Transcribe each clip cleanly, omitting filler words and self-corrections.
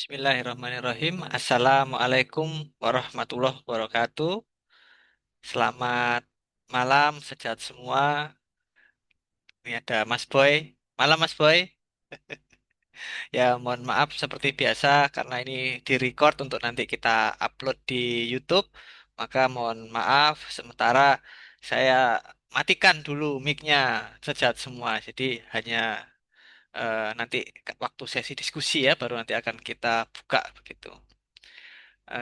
Bismillahirrahmanirrahim. Assalamualaikum warahmatullahi wabarakatuh. Selamat malam, sejahat semua. Ini ada Mas Boy. Malam Mas Boy. Ya, mohon maaf seperti biasa karena ini direcord untuk nanti kita upload di YouTube. Maka mohon maaf sementara saya matikan dulu mic-nya sejahat semua. Jadi hanya nanti waktu sesi diskusi ya baru nanti akan kita buka begitu.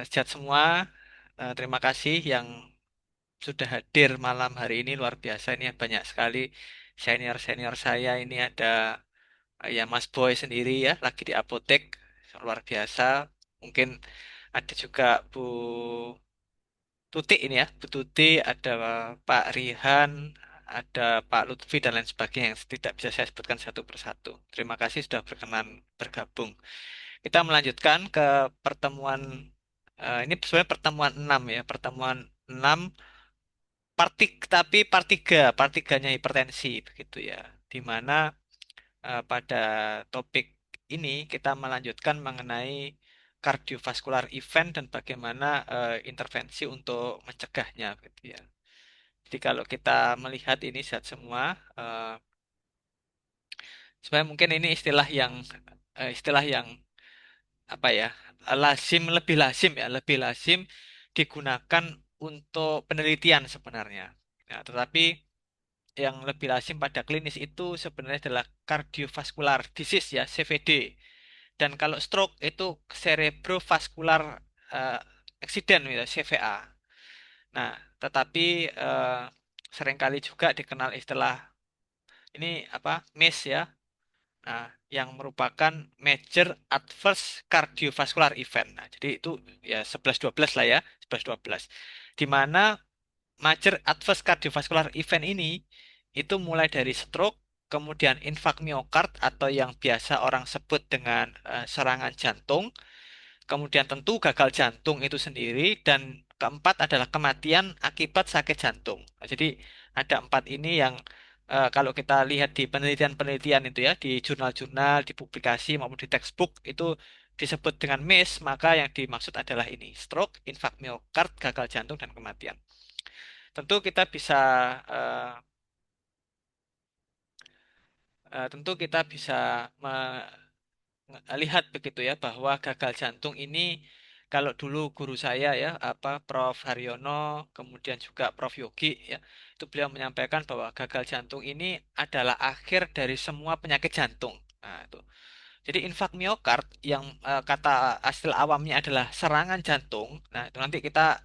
Sejahat semua. Terima kasih yang sudah hadir malam hari ini luar biasa ini banyak sekali senior-senior saya ini ada ya Mas Boy sendiri ya lagi di apotek luar biasa mungkin ada juga Bu Tuti ini ya Bu Tuti ada Pak Rihan ada Pak Lutfi dan lain sebagainya yang tidak bisa saya sebutkan satu persatu. Terima kasih sudah berkenan bergabung. Kita melanjutkan ke pertemuan ini sebenarnya pertemuan 6 ya pertemuan 6 part 3, part 3-nya hipertensi begitu ya. Di mana pada topik ini kita melanjutkan mengenai kardiovaskular event dan bagaimana intervensi untuk mencegahnya gitu ya. Jadi kalau kita melihat ini zat semua sebenarnya mungkin ini istilah yang apa ya? Lebih lazim digunakan untuk penelitian sebenarnya. Nah, tetapi yang lebih lazim pada klinis itu sebenarnya adalah cardiovascular disease ya CVD dan kalau stroke itu cerebrovascular eh, accident ya CVA. Nah, tetapi seringkali juga dikenal istilah ini apa MACE ya. Nah, yang merupakan major adverse cardiovascular event. Nah, jadi itu ya 11-12 lah ya, 11-12. Di mana major adverse cardiovascular event ini itu mulai dari stroke, kemudian infark miokard atau yang biasa orang sebut dengan serangan jantung, kemudian tentu gagal jantung itu sendiri, dan keempat adalah kematian akibat sakit jantung. Nah, jadi ada empat ini yang kalau kita lihat di penelitian-penelitian itu ya, di jurnal-jurnal, di publikasi maupun di textbook itu disebut dengan MACE, maka yang dimaksud adalah ini, stroke, infark miokard, gagal jantung, dan kematian. Tentu kita bisa eh, lihat begitu ya bahwa gagal jantung ini kalau dulu guru saya ya apa Prof Haryono kemudian juga Prof Yogi ya itu beliau menyampaikan bahwa gagal jantung ini adalah akhir dari semua penyakit jantung. Nah, itu. Jadi infark miokard yang kata asal awamnya adalah serangan jantung. Nah, itu nanti kita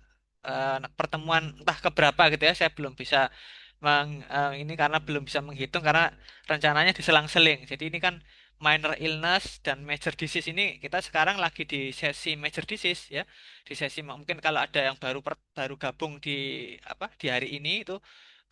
pertemuan entah keberapa gitu ya, saya belum bisa ini karena belum bisa menghitung karena rencananya diselang-seling. Jadi ini kan minor illness dan major disease ini kita sekarang lagi di sesi major disease ya. Di sesi mungkin kalau ada yang baru gabung di apa di hari ini itu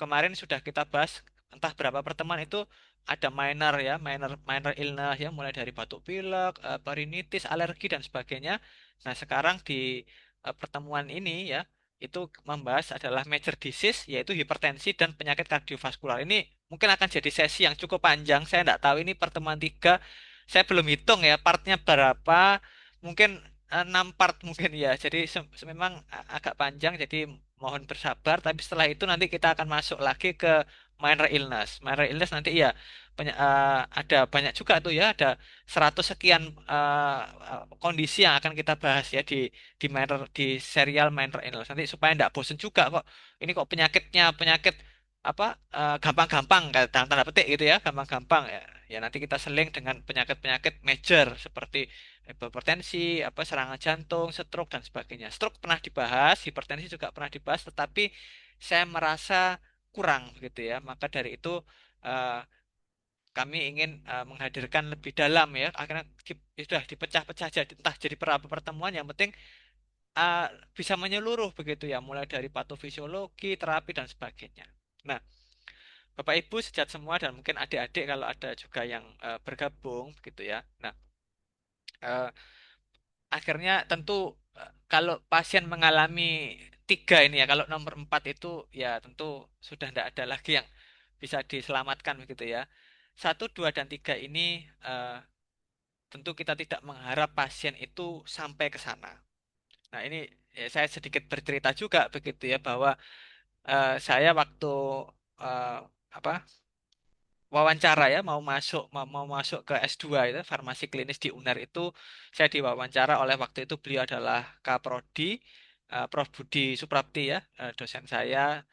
kemarin sudah kita bahas entah berapa pertemuan itu ada minor ya, minor illness ya, mulai dari batuk pilek, rinitis, alergi dan sebagainya. Nah, sekarang di pertemuan ini ya, itu membahas adalah major disease yaitu hipertensi dan penyakit kardiovaskular. Ini mungkin akan jadi sesi yang cukup panjang. Saya tidak tahu ini pertemuan 3. Saya belum hitung ya partnya berapa. Mungkin 6 part mungkin ya. Jadi memang agak panjang jadi mohon bersabar tapi setelah itu nanti kita akan masuk lagi ke minor illness. Minor illness nanti ya ada banyak juga tuh ya, ada 100 sekian kondisi yang akan kita bahas ya di serial minor illness. Nanti supaya tidak bosen juga kok. Ini kok penyakitnya penyakit apa gampang-gampang kayak dalam tanda petik gitu ya, gampang-gampang ya. Ya nanti kita seling dengan penyakit-penyakit major seperti hipertensi, apa serangan jantung, stroke dan sebagainya. Stroke pernah dibahas, hipertensi juga pernah dibahas, tetapi saya merasa kurang begitu ya. Maka dari itu eh, kami ingin menghadirkan lebih dalam ya. Akhirnya sudah dipecah-pecah jadi entah jadi berapa pertemuan yang penting uh, bisa menyeluruh begitu ya, mulai dari patofisiologi, terapi dan sebagainya. Nah, Bapak Ibu sejat semua dan mungkin adik-adik kalau ada juga yang bergabung begitu ya. Nah, uh, akhirnya tentu kalau pasien mengalami 3 ini ya, kalau nomor 4 itu ya tentu sudah tidak ada lagi yang bisa diselamatkan begitu ya. 1, 2 dan 3 ini tentu kita tidak mengharap pasien itu sampai ke sana. Nah, ini saya sedikit bercerita juga begitu ya bahwa saya waktu eh, apa wawancara ya mau masuk ke S2 itu farmasi klinis di UNER itu saya diwawancara oleh waktu itu beliau adalah Kaprodi Prof Budi Suprapti ya dosen saya.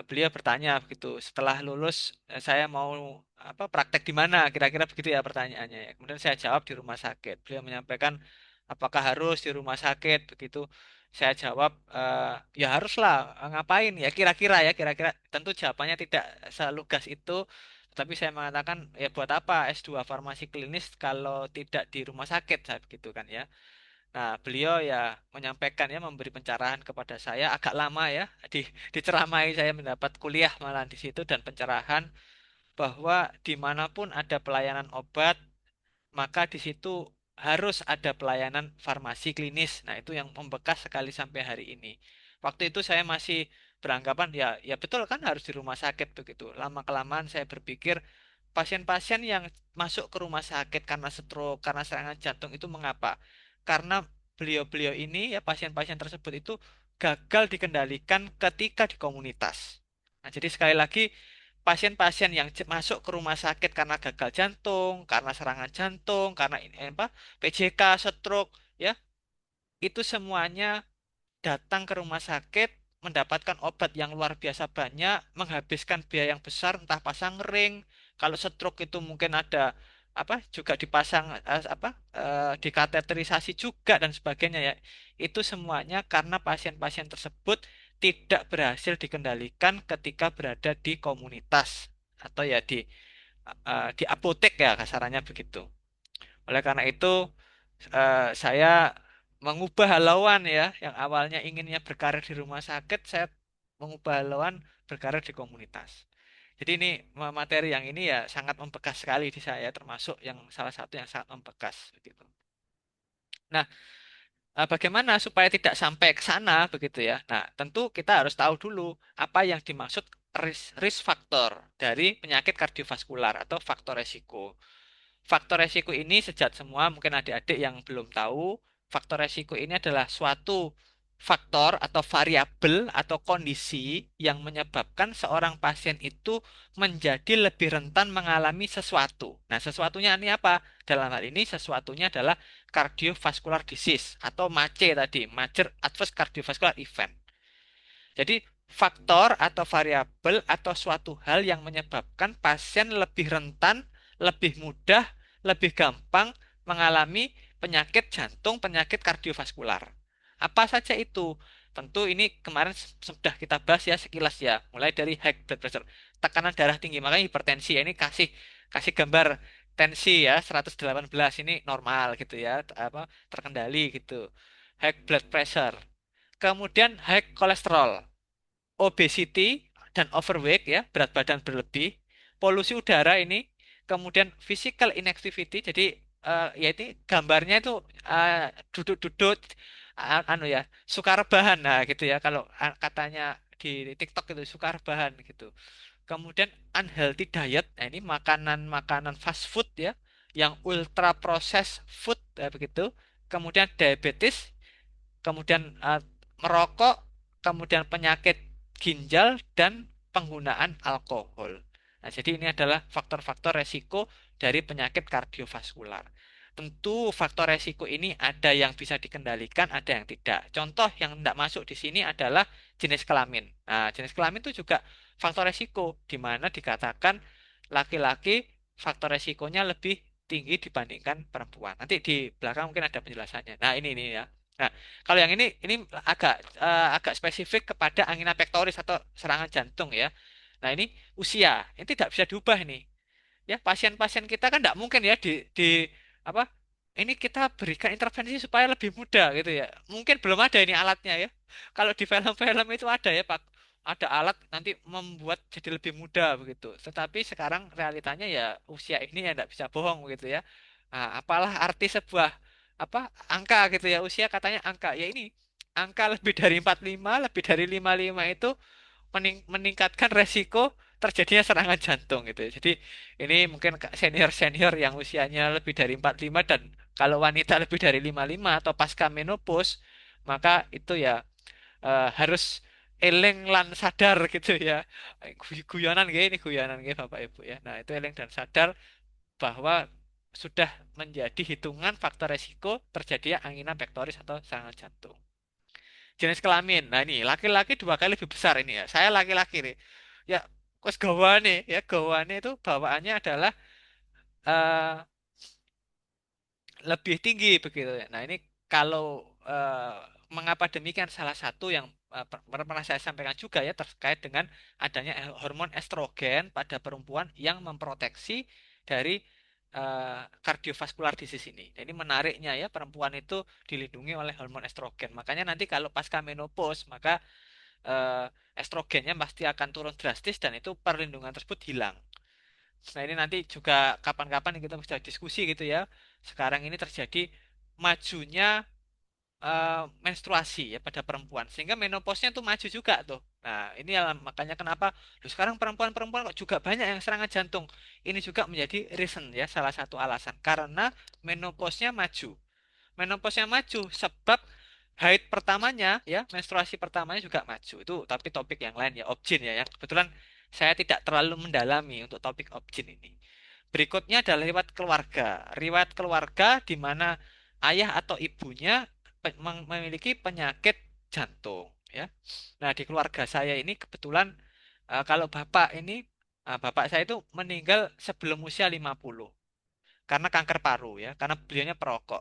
Beliau bertanya begitu setelah lulus saya mau praktek di mana kira-kira begitu ya pertanyaannya ya. Kemudian saya jawab di rumah sakit. Beliau menyampaikan apakah harus di rumah sakit begitu. Saya jawab ya haruslah. Ngapain ya kira-kira tentu jawabannya tidak selugas itu. Tapi saya mengatakan ya buat apa S2 farmasi klinis kalau tidak di rumah sakit saya begitu kan ya. Nah, beliau ya menyampaikan ya memberi pencerahan kepada saya agak lama ya diceramai saya mendapat kuliah malah di situ dan pencerahan bahwa dimanapun ada pelayanan obat maka di situ harus ada pelayanan farmasi klinis. Nah, itu yang membekas sekali sampai hari ini. Waktu itu saya masih beranggapan ya ya betul kan harus di rumah sakit begitu. Lama kelamaan saya berpikir pasien-pasien yang masuk ke rumah sakit karena stroke, karena serangan jantung itu mengapa? Karena beliau-beliau ini ya pasien-pasien tersebut itu gagal dikendalikan ketika di komunitas. Nah, jadi sekali lagi pasien-pasien yang masuk ke rumah sakit karena gagal jantung, karena serangan jantung, karena PJK, stroke, ya itu semuanya datang ke rumah sakit mendapatkan obat yang luar biasa banyak, menghabiskan biaya yang besar, entah pasang ring, kalau stroke itu mungkin ada juga dipasang dikateterisasi juga dan sebagainya ya. Itu semuanya karena pasien-pasien tersebut tidak berhasil dikendalikan ketika berada di komunitas atau ya di apotek ya kasarannya begitu. Oleh karena itu, saya mengubah halauan ya, yang awalnya inginnya berkarir di rumah sakit, saya mengubah halauan berkarir di komunitas. Jadi ini materi yang ini ya sangat membekas sekali di saya, termasuk yang salah satu yang sangat membekas begitu. Nah, bagaimana supaya tidak sampai ke sana begitu ya? Nah, tentu kita harus tahu dulu apa yang dimaksud risk factor dari penyakit kardiovaskular atau faktor resiko. Faktor resiko ini sejat semua, mungkin adik-adik yang belum tahu, faktor resiko ini adalah suatu faktor atau variabel atau kondisi yang menyebabkan seorang pasien itu menjadi lebih rentan mengalami sesuatu. Nah, sesuatunya ini apa? Dalam hal ini sesuatunya adalah cardiovascular disease atau MACE tadi, Major Adverse Cardiovascular Event. Jadi faktor atau variabel atau suatu hal yang menyebabkan pasien lebih rentan, lebih mudah, lebih gampang mengalami penyakit jantung, penyakit kardiovaskular. Apa saja itu? Tentu ini kemarin sudah kita bahas ya sekilas ya, mulai dari high blood pressure, tekanan darah tinggi, makanya hipertensi ya ini kasih kasih gambar tensi ya 118 ini normal gitu ya, terkendali gitu. High blood pressure, kemudian high kolesterol, obesity dan overweight ya, berat badan berlebih, polusi udara ini, kemudian physical inactivity. Jadi ya ini gambarnya itu duduk-duduk anu ya, suka rebahan nah gitu ya kalau katanya di TikTok itu suka rebahan gitu. Kemudian unhealthy diet, nah ini makanan-makanan fast food ya, yang ultra processed food ya, begitu. Kemudian diabetes, kemudian merokok, kemudian penyakit ginjal dan penggunaan alkohol. Nah, jadi ini adalah faktor-faktor resiko dari penyakit kardiovaskular. Tentu faktor resiko ini ada yang bisa dikendalikan, ada yang tidak. Contoh yang tidak masuk di sini adalah jenis kelamin. Nah, jenis kelamin itu juga faktor resiko, di mana dikatakan laki-laki faktor resikonya lebih tinggi dibandingkan perempuan. Nanti di belakang mungkin ada penjelasannya. Nah, ini ya. Nah, kalau yang ini agak spesifik kepada angina pectoris atau serangan jantung ya. Nah, ini usia, ini tidak bisa diubah ini. Ya, pasien-pasien kita kan tidak mungkin ya di apa? Ini kita berikan intervensi supaya lebih muda gitu ya. Mungkin belum ada ini alatnya ya. Kalau di film-film itu ada ya, Pak. Ada alat nanti membuat jadi lebih muda begitu. Tetapi sekarang realitanya ya usia ini ya tidak bisa bohong begitu ya. Nah, apalah arti sebuah angka gitu ya, usia katanya angka ya ini angka lebih dari 45, lebih dari 55 itu meningkatkan resiko terjadinya serangan jantung gitu ya. Jadi ini mungkin senior-senior yang usianya lebih dari 45 dan kalau wanita lebih dari 55 atau pasca menopause, maka itu ya harus eling lan sadar gitu ya. Guyonan gini, ini guyonan gini Bapak Ibu ya. Nah, itu eling dan sadar bahwa sudah menjadi hitungan faktor resiko terjadinya angina pektoris atau serangan jantung. Jenis kelamin. Nah, ini laki-laki dua kali lebih besar ini ya. Saya laki-laki nih. Ya, kos gawane ya, gawane itu bawaannya adalah eh, lebih tinggi begitu ya. Nah, ini kalau mengapa demikian salah satu yang pernah saya sampaikan juga ya terkait dengan adanya hormon estrogen pada perempuan yang memproteksi dari kardiovaskular disease ini. Jadi menariknya ya perempuan itu dilindungi oleh hormon estrogen. Makanya nanti kalau pasca menopause maka eh, estrogennya pasti akan turun drastis dan itu perlindungan tersebut hilang. Nah, ini nanti juga kapan-kapan kita bisa diskusi gitu ya. Sekarang ini terjadi majunya menstruasi ya pada perempuan sehingga menopausnya tuh maju juga tuh. Nah, ini makanya kenapa loh, sekarang perempuan-perempuan kok juga banyak yang serangan jantung. Ini juga menjadi reason ya salah satu alasan karena menopausnya maju. Menopausnya maju sebab haid pertamanya ya menstruasi pertamanya juga maju itu tapi topik yang lain ya objin ya yang kebetulan saya tidak terlalu mendalami untuk topik objin ini. Berikutnya adalah riwayat keluarga di mana ayah atau ibunya memiliki penyakit jantung ya. Nah, di keluarga saya ini kebetulan kalau bapak ini bapak saya itu meninggal sebelum usia 50 karena kanker paru ya karena beliaunya perokok.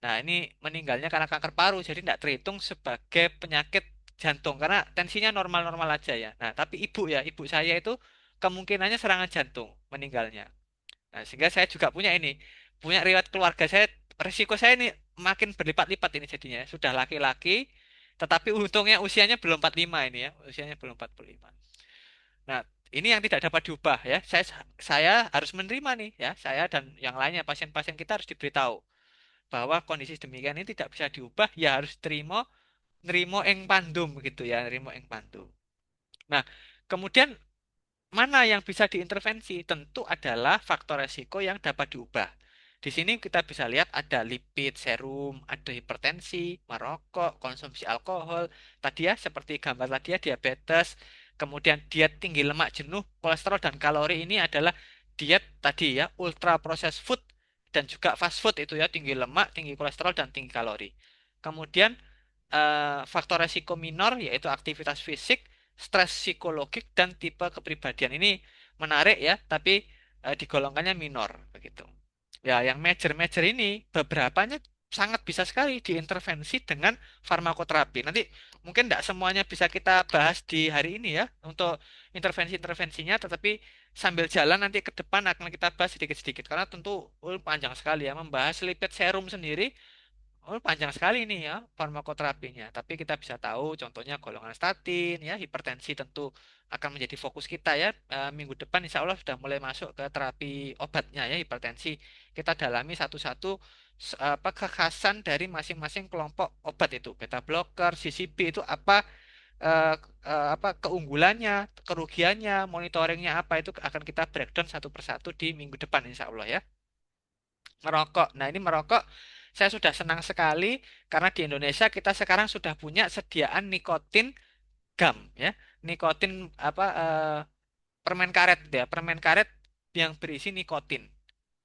Nah, ini meninggalnya karena kanker paru, jadi tidak terhitung sebagai penyakit jantung karena tensinya normal-normal aja ya. Nah, tapi ibu saya itu kemungkinannya serangan jantung meninggalnya. Nah, sehingga saya juga punya riwayat keluarga saya, risiko saya ini makin berlipat-lipat ini jadinya. Sudah laki-laki, tetapi untungnya usianya belum 45 ini ya, usianya belum 45. Nah, ini yang tidak dapat diubah ya. Saya harus menerima nih ya, saya dan yang lainnya pasien-pasien kita harus diberitahu bahwa kondisi demikian ini tidak bisa diubah ya harus terima nerimo ing pandum gitu ya nerimo ing pandum. Nah, kemudian mana yang bisa diintervensi tentu adalah faktor resiko yang dapat diubah. Di sini kita bisa lihat ada lipid serum, ada hipertensi, merokok, konsumsi alkohol, tadi ya seperti gambar tadi ya diabetes, kemudian diet tinggi lemak jenuh, kolesterol dan kalori ini adalah diet tadi ya ultra processed food dan juga fast food itu ya tinggi lemak, tinggi kolesterol dan tinggi kalori. Kemudian faktor resiko minor yaitu aktivitas fisik, stres psikologik dan tipe kepribadian ini menarik ya, tapi digolongkannya minor begitu. Ya, yang major-major ini beberapanya sangat bisa sekali diintervensi dengan farmakoterapi. Nanti mungkin tidak semuanya bisa kita bahas di hari ini ya untuk intervensi-intervensinya, tetapi sambil jalan nanti ke depan akan kita bahas sedikit-sedikit karena tentu panjang sekali ya membahas lipid serum sendiri. Oh, panjang sekali ini ya farmakoterapinya. Tapi kita bisa tahu contohnya golongan statin ya, hipertensi tentu akan menjadi fokus kita ya. Minggu depan insya Allah sudah mulai masuk ke terapi obatnya ya hipertensi. Kita dalami satu-satu apa kekhasan dari masing-masing kelompok obat itu. Beta blocker, CCB itu apa apa keunggulannya, kerugiannya, monitoringnya apa itu akan kita breakdown satu persatu di minggu depan insya Allah ya. Merokok. Nah, ini merokok saya sudah senang sekali karena di Indonesia kita sekarang sudah punya sediaan nikotin gum ya. Nikotin apa permen karet ya, permen karet yang berisi nikotin.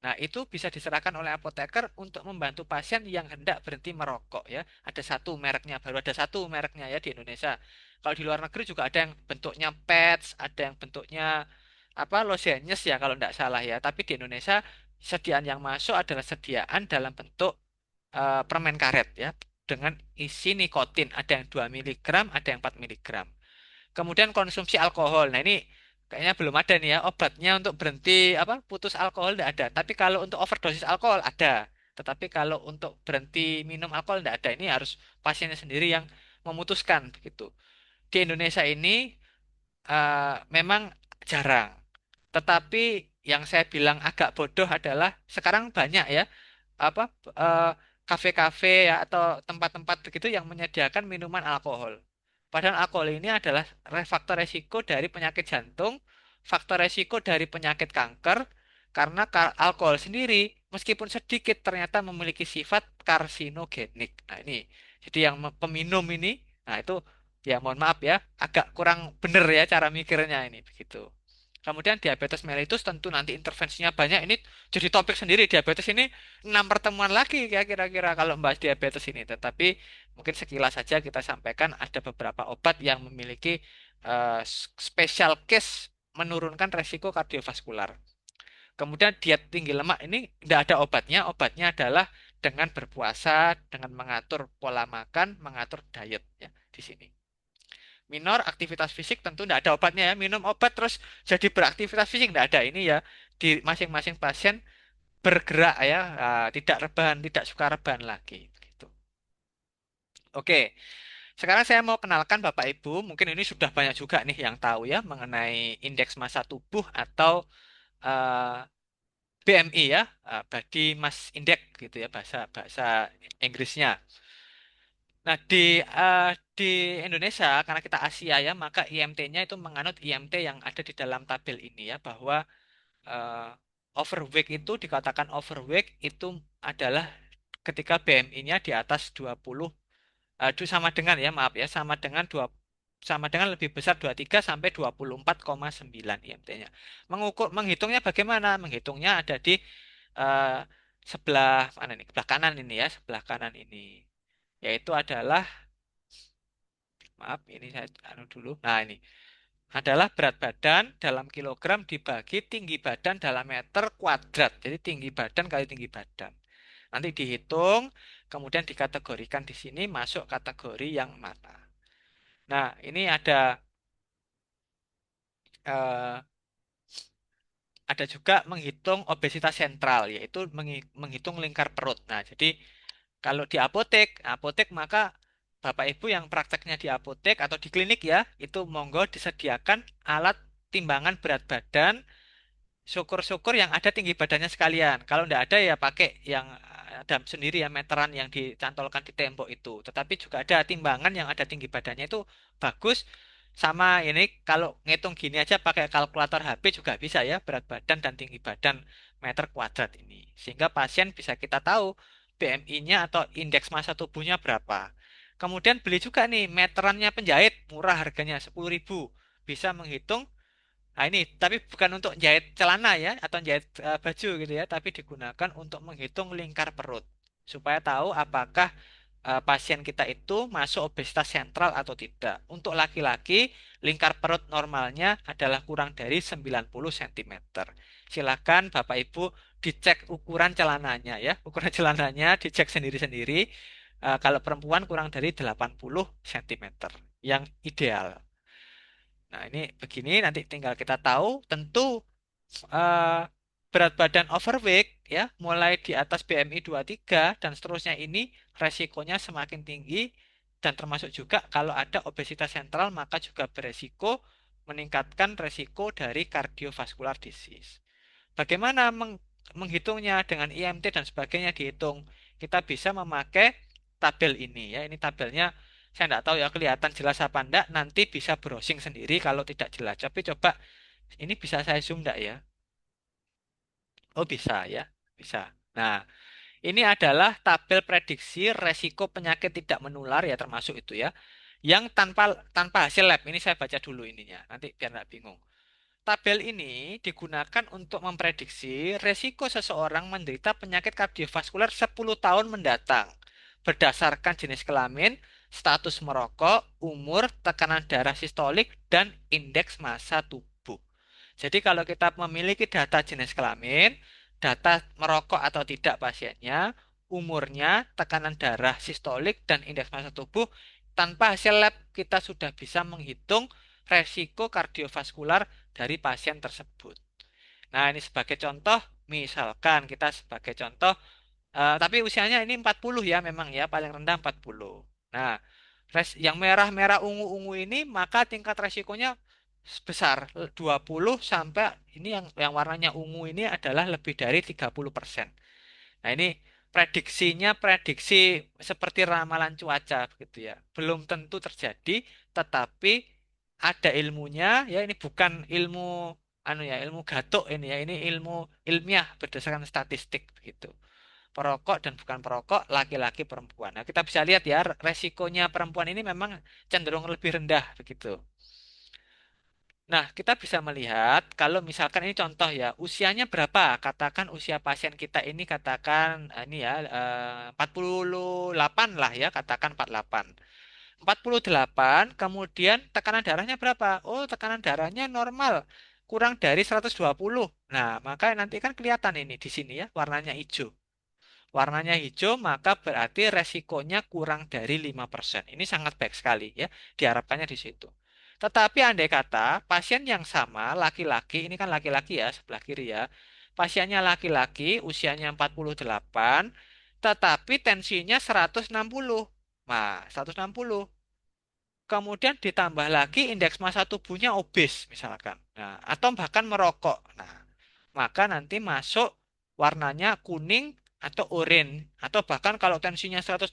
Nah, itu bisa diserahkan oleh apoteker untuk membantu pasien yang hendak berhenti merokok ya. Ada satu mereknya, baru ada satu mereknya ya di Indonesia. Kalau di luar negeri juga ada yang bentuknya patch, ada yang bentuknya apa lozenges ya kalau tidak salah ya. Tapi di Indonesia sediaan yang masuk adalah sediaan dalam bentuk permen karet ya dengan isi nikotin. Ada yang 2 miligram, ada yang 4 miligram. Kemudian konsumsi alkohol. Nah, ini kayaknya belum ada nih ya obatnya untuk berhenti apa putus alkohol tidak ada. Tapi kalau untuk overdosis alkohol ada. Tetapi kalau untuk berhenti minum alkohol tidak ada. Ini harus pasiennya sendiri yang memutuskan begitu. Di Indonesia ini memang jarang. Tetapi yang saya bilang agak bodoh adalah sekarang banyak ya apa eh, kafe-kafe ya atau tempat-tempat begitu yang menyediakan minuman alkohol. Padahal alkohol ini adalah faktor resiko dari penyakit jantung faktor resiko dari penyakit kanker karena alkohol sendiri meskipun sedikit ternyata memiliki sifat karsinogenik. Nah, ini. Jadi yang peminum ini, nah itu ya mohon maaf ya, agak kurang bener ya cara mikirnya ini begitu. Kemudian diabetes mellitus tentu nanti intervensinya banyak. Ini jadi topik sendiri. Diabetes ini 6 pertemuan lagi ya kira-kira kalau membahas diabetes ini. Tetapi mungkin sekilas saja kita sampaikan ada beberapa obat yang memiliki special case menurunkan resiko kardiovaskular. Kemudian diet tinggi lemak ini tidak ada obatnya. Obatnya adalah dengan berpuasa, dengan mengatur pola makan, mengatur diet ya di sini. Minor aktivitas fisik tentu tidak ada obatnya ya. Minum obat terus jadi beraktivitas fisik tidak ada. Ini ya di masing-masing pasien bergerak ya, tidak rebahan, tidak suka rebahan lagi. Gitu. Oke, sekarang saya mau kenalkan Bapak Ibu. Mungkin ini sudah banyak juga nih yang tahu ya mengenai indeks massa tubuh atau eh, BMI ya, Body Mass Index gitu ya bahasa bahasa Inggrisnya. Nah, di Indonesia, karena kita Asia ya, maka IMT-nya itu menganut IMT yang ada di dalam tabel ini ya, bahwa eh, overweight itu dikatakan overweight itu adalah ketika BMI-nya di atas 20, itu sama dengan ya, maaf ya, sama dengan lebih besar 23 sampai 24,9 IMT-nya. Menghitungnya bagaimana? Menghitungnya ada di eh, sebelah mana nih? Sebelah kanan ini ya, sebelah kanan ini. Yaitu adalah maaf, ini saya dulu. Nah, ini adalah berat badan dalam kilogram dibagi tinggi badan dalam meter kuadrat. Jadi tinggi badan kali tinggi badan. Nanti dihitung, kemudian dikategorikan di sini masuk kategori yang mana. Nah, ini eh, ada juga menghitung obesitas sentral, yaitu menghitung lingkar perut. Nah, jadi kalau di apotek maka Bapak Ibu yang prakteknya di apotek atau di klinik ya, itu monggo disediakan alat timbangan berat badan. Syukur-syukur yang ada tinggi badannya sekalian. Kalau tidak ada ya pakai yang ada sendiri ya meteran yang dicantolkan di tembok itu. Tetapi juga ada timbangan yang ada tinggi badannya itu bagus. Sama ini kalau ngitung gini aja pakai kalkulator HP juga bisa ya berat badan dan tinggi badan meter kuadrat ini. Sehingga pasien bisa kita tahu BMI-nya atau indeks massa tubuhnya berapa. Kemudian beli juga nih meterannya penjahit murah harganya 10.000. Bisa menghitung. Nah ini, tapi bukan untuk jahit celana ya, atau jahit baju gitu ya, tapi digunakan untuk menghitung lingkar perut. Supaya tahu apakah pasien kita itu masuk obesitas sentral atau tidak. Untuk laki-laki, lingkar perut normalnya adalah kurang dari 90 cm. Silakan Bapak Ibu dicek ukuran celananya ya, ukuran celananya dicek sendiri-sendiri. Kalau perempuan kurang dari 80 cm yang ideal. Nah, ini begini nanti tinggal kita tahu tentu eh, berat badan overweight ya, mulai di atas BMI 23 dan seterusnya ini resikonya semakin tinggi dan termasuk juga kalau ada obesitas sentral maka juga beresiko meningkatkan resiko dari cardiovascular disease. Bagaimana menghitungnya dengan IMT dan sebagainya dihitung? Kita bisa memakai tabel ini ya. Ini tabelnya saya tidak tahu ya kelihatan jelas apa enggak. Nanti bisa browsing sendiri kalau tidak jelas. Tapi coba ini bisa saya zoom enggak ya? Oh bisa ya, bisa. Nah, ini adalah tabel prediksi resiko penyakit tidak menular ya termasuk itu ya. Yang tanpa tanpa hasil lab. Ini saya baca dulu ininya. Nanti biar nggak bingung. Tabel ini digunakan untuk memprediksi resiko seseorang menderita penyakit kardiovaskular 10 tahun mendatang berdasarkan jenis kelamin, status merokok, umur, tekanan darah sistolik, dan indeks massa tubuh. Jadi kalau kita memiliki data jenis kelamin, data merokok atau tidak pasiennya, umurnya, tekanan darah sistolik, dan indeks massa tubuh, tanpa hasil lab kita sudah bisa menghitung resiko kardiovaskular dari pasien tersebut. Nah, ini sebagai contoh, misalkan kita sebagai contoh, tapi usianya ini 40 ya memang ya, paling rendah 40. Nah, yang merah-merah ungu-ungu ini maka tingkat resikonya besar 20 sampai ini yang warnanya ungu ini adalah lebih dari 30%. Nah, ini prediksinya prediksi seperti ramalan cuaca begitu ya. Belum tentu terjadi, tetapi ada ilmunya ya ini bukan ilmu anu ya, ilmu gatuk ini ya, ini ilmu ilmiah berdasarkan statistik begitu. Perokok dan bukan perokok, laki-laki perempuan. Nah, kita bisa lihat ya, resikonya perempuan ini memang cenderung lebih rendah begitu. Nah, kita bisa melihat kalau misalkan ini contoh ya, usianya berapa? Katakan usia pasien kita ini katakan ini ya 48 lah ya, katakan 48. 48, kemudian tekanan darahnya berapa? Oh, tekanan darahnya normal, kurang dari 120. Nah, maka nanti kan kelihatan ini di sini ya, warnanya hijau. Warnanya hijau, maka berarti resikonya kurang dari 5%. Ini sangat baik sekali ya, diharapkannya di situ. Tetapi andai kata pasien yang sama, laki-laki, ini kan laki-laki ya, sebelah kiri ya. Pasiennya laki-laki, usianya 48, tetapi tensinya 160. Nah, 160. Kemudian ditambah lagi indeks massa tubuhnya obes misalkan. Nah, atau bahkan merokok. Nah, maka nanti masuk warnanya kuning atau oranye atau bahkan kalau tensinya 180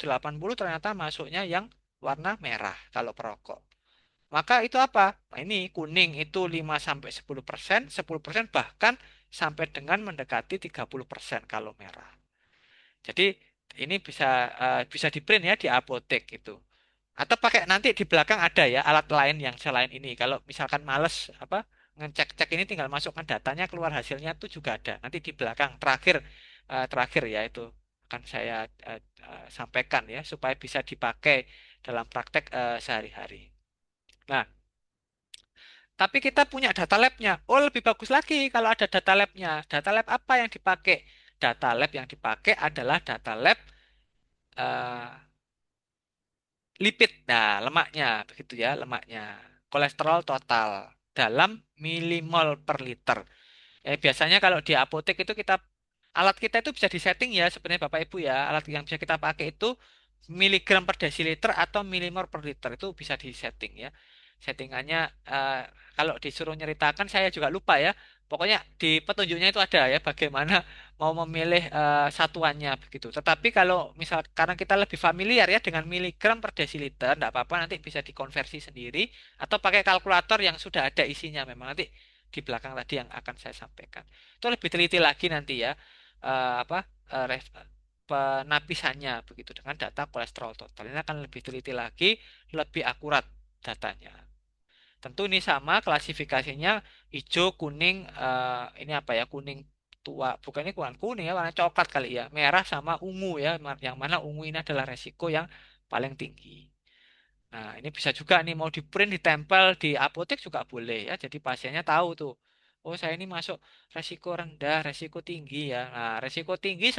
ternyata masuknya yang warna merah kalau perokok. Maka itu apa? Nah, ini kuning itu 5 sampai 10%, 10% bahkan sampai dengan mendekati 30% kalau merah. Jadi ini bisa di print ya di apotek itu. Atau pakai nanti di belakang ada ya alat lain yang selain ini. Kalau misalkan males apa ngecek-cek ini tinggal masukkan datanya keluar hasilnya itu juga ada. Nanti di belakang terakhir ya itu akan saya sampaikan ya supaya bisa dipakai dalam praktek sehari-hari. Nah, tapi kita punya data labnya. Oh, lebih bagus lagi kalau ada data labnya. Data lab apa yang dipakai? Data lab yang dipakai adalah data lab eh, lipid. Nah, lemaknya begitu ya, lemaknya. Kolesterol total dalam milimol per liter. Biasanya kalau di apotek itu alat kita itu bisa disetting ya sebenarnya Bapak Ibu ya. Alat yang bisa kita pakai itu miligram per desiliter atau milimol per liter itu bisa disetting ya. Settingannya eh, kalau disuruh nyeritakan saya juga lupa ya. Pokoknya di petunjuknya itu ada ya bagaimana mau memilih satuannya begitu. Tetapi kalau misal karena kita lebih familiar ya dengan miligram per desiliter, enggak apa-apa nanti bisa dikonversi sendiri atau pakai kalkulator yang sudah ada isinya memang nanti di belakang tadi yang akan saya sampaikan. Itu lebih teliti lagi nanti ya apa penapisannya begitu dengan data kolesterol total. Ini akan lebih teliti lagi, lebih akurat datanya. Tentu ini sama klasifikasinya hijau, kuning, ini apa ya, kuning tua, bukan ini bukan kuning ya, warna coklat kali ya, merah sama ungu ya, yang mana ungu ini adalah resiko yang paling tinggi. Nah, ini bisa juga nih mau di print, ditempel di apotek juga boleh ya. Jadi pasiennya tahu tuh. Oh, saya ini masuk resiko rendah, resiko tinggi ya. Nah, resiko tinggi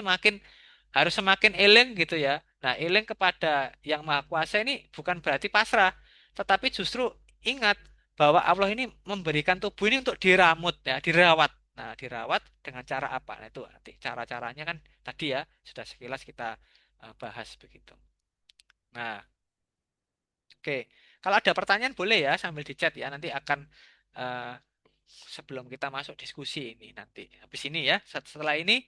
harus semakin eling gitu ya. Nah, eling kepada yang Maha Kuasa ini bukan berarti pasrah, tetapi justru ingat bahwa Allah ini memberikan tubuh ini untuk diramut ya, dirawat. Nah, dirawat dengan cara apa? Nah, itu nanti cara-caranya kan tadi ya sudah sekilas kita bahas begitu. Nah, oke, kalau ada pertanyaan boleh ya sambil di chat ya. Nanti akan eh, sebelum kita masuk diskusi ini nanti. Habis ini ya, setelah ini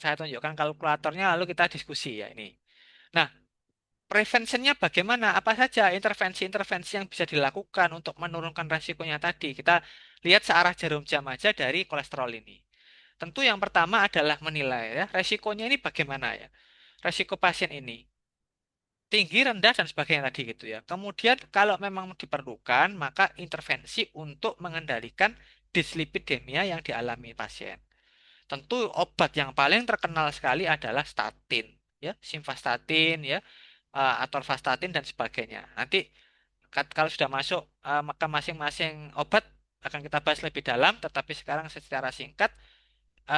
saya tunjukkan kalkulatornya lalu kita diskusi ya ini. Nah, preventionnya bagaimana? Apa saja intervensi-intervensi yang bisa dilakukan untuk menurunkan resikonya tadi? Kita lihat searah jarum jam aja dari kolesterol ini. Tentu yang pertama adalah menilai ya, resikonya ini bagaimana ya. Resiko pasien ini tinggi, rendah, dan sebagainya tadi gitu ya. Kemudian kalau memang diperlukan, maka intervensi untuk mengendalikan dislipidemia yang dialami pasien. Tentu obat yang paling terkenal sekali adalah statin, ya, simvastatin, ya, atorvastatin dan sebagainya. Nanti kalau sudah masuk ke masing-masing obat akan kita bahas lebih dalam, tetapi sekarang secara singkat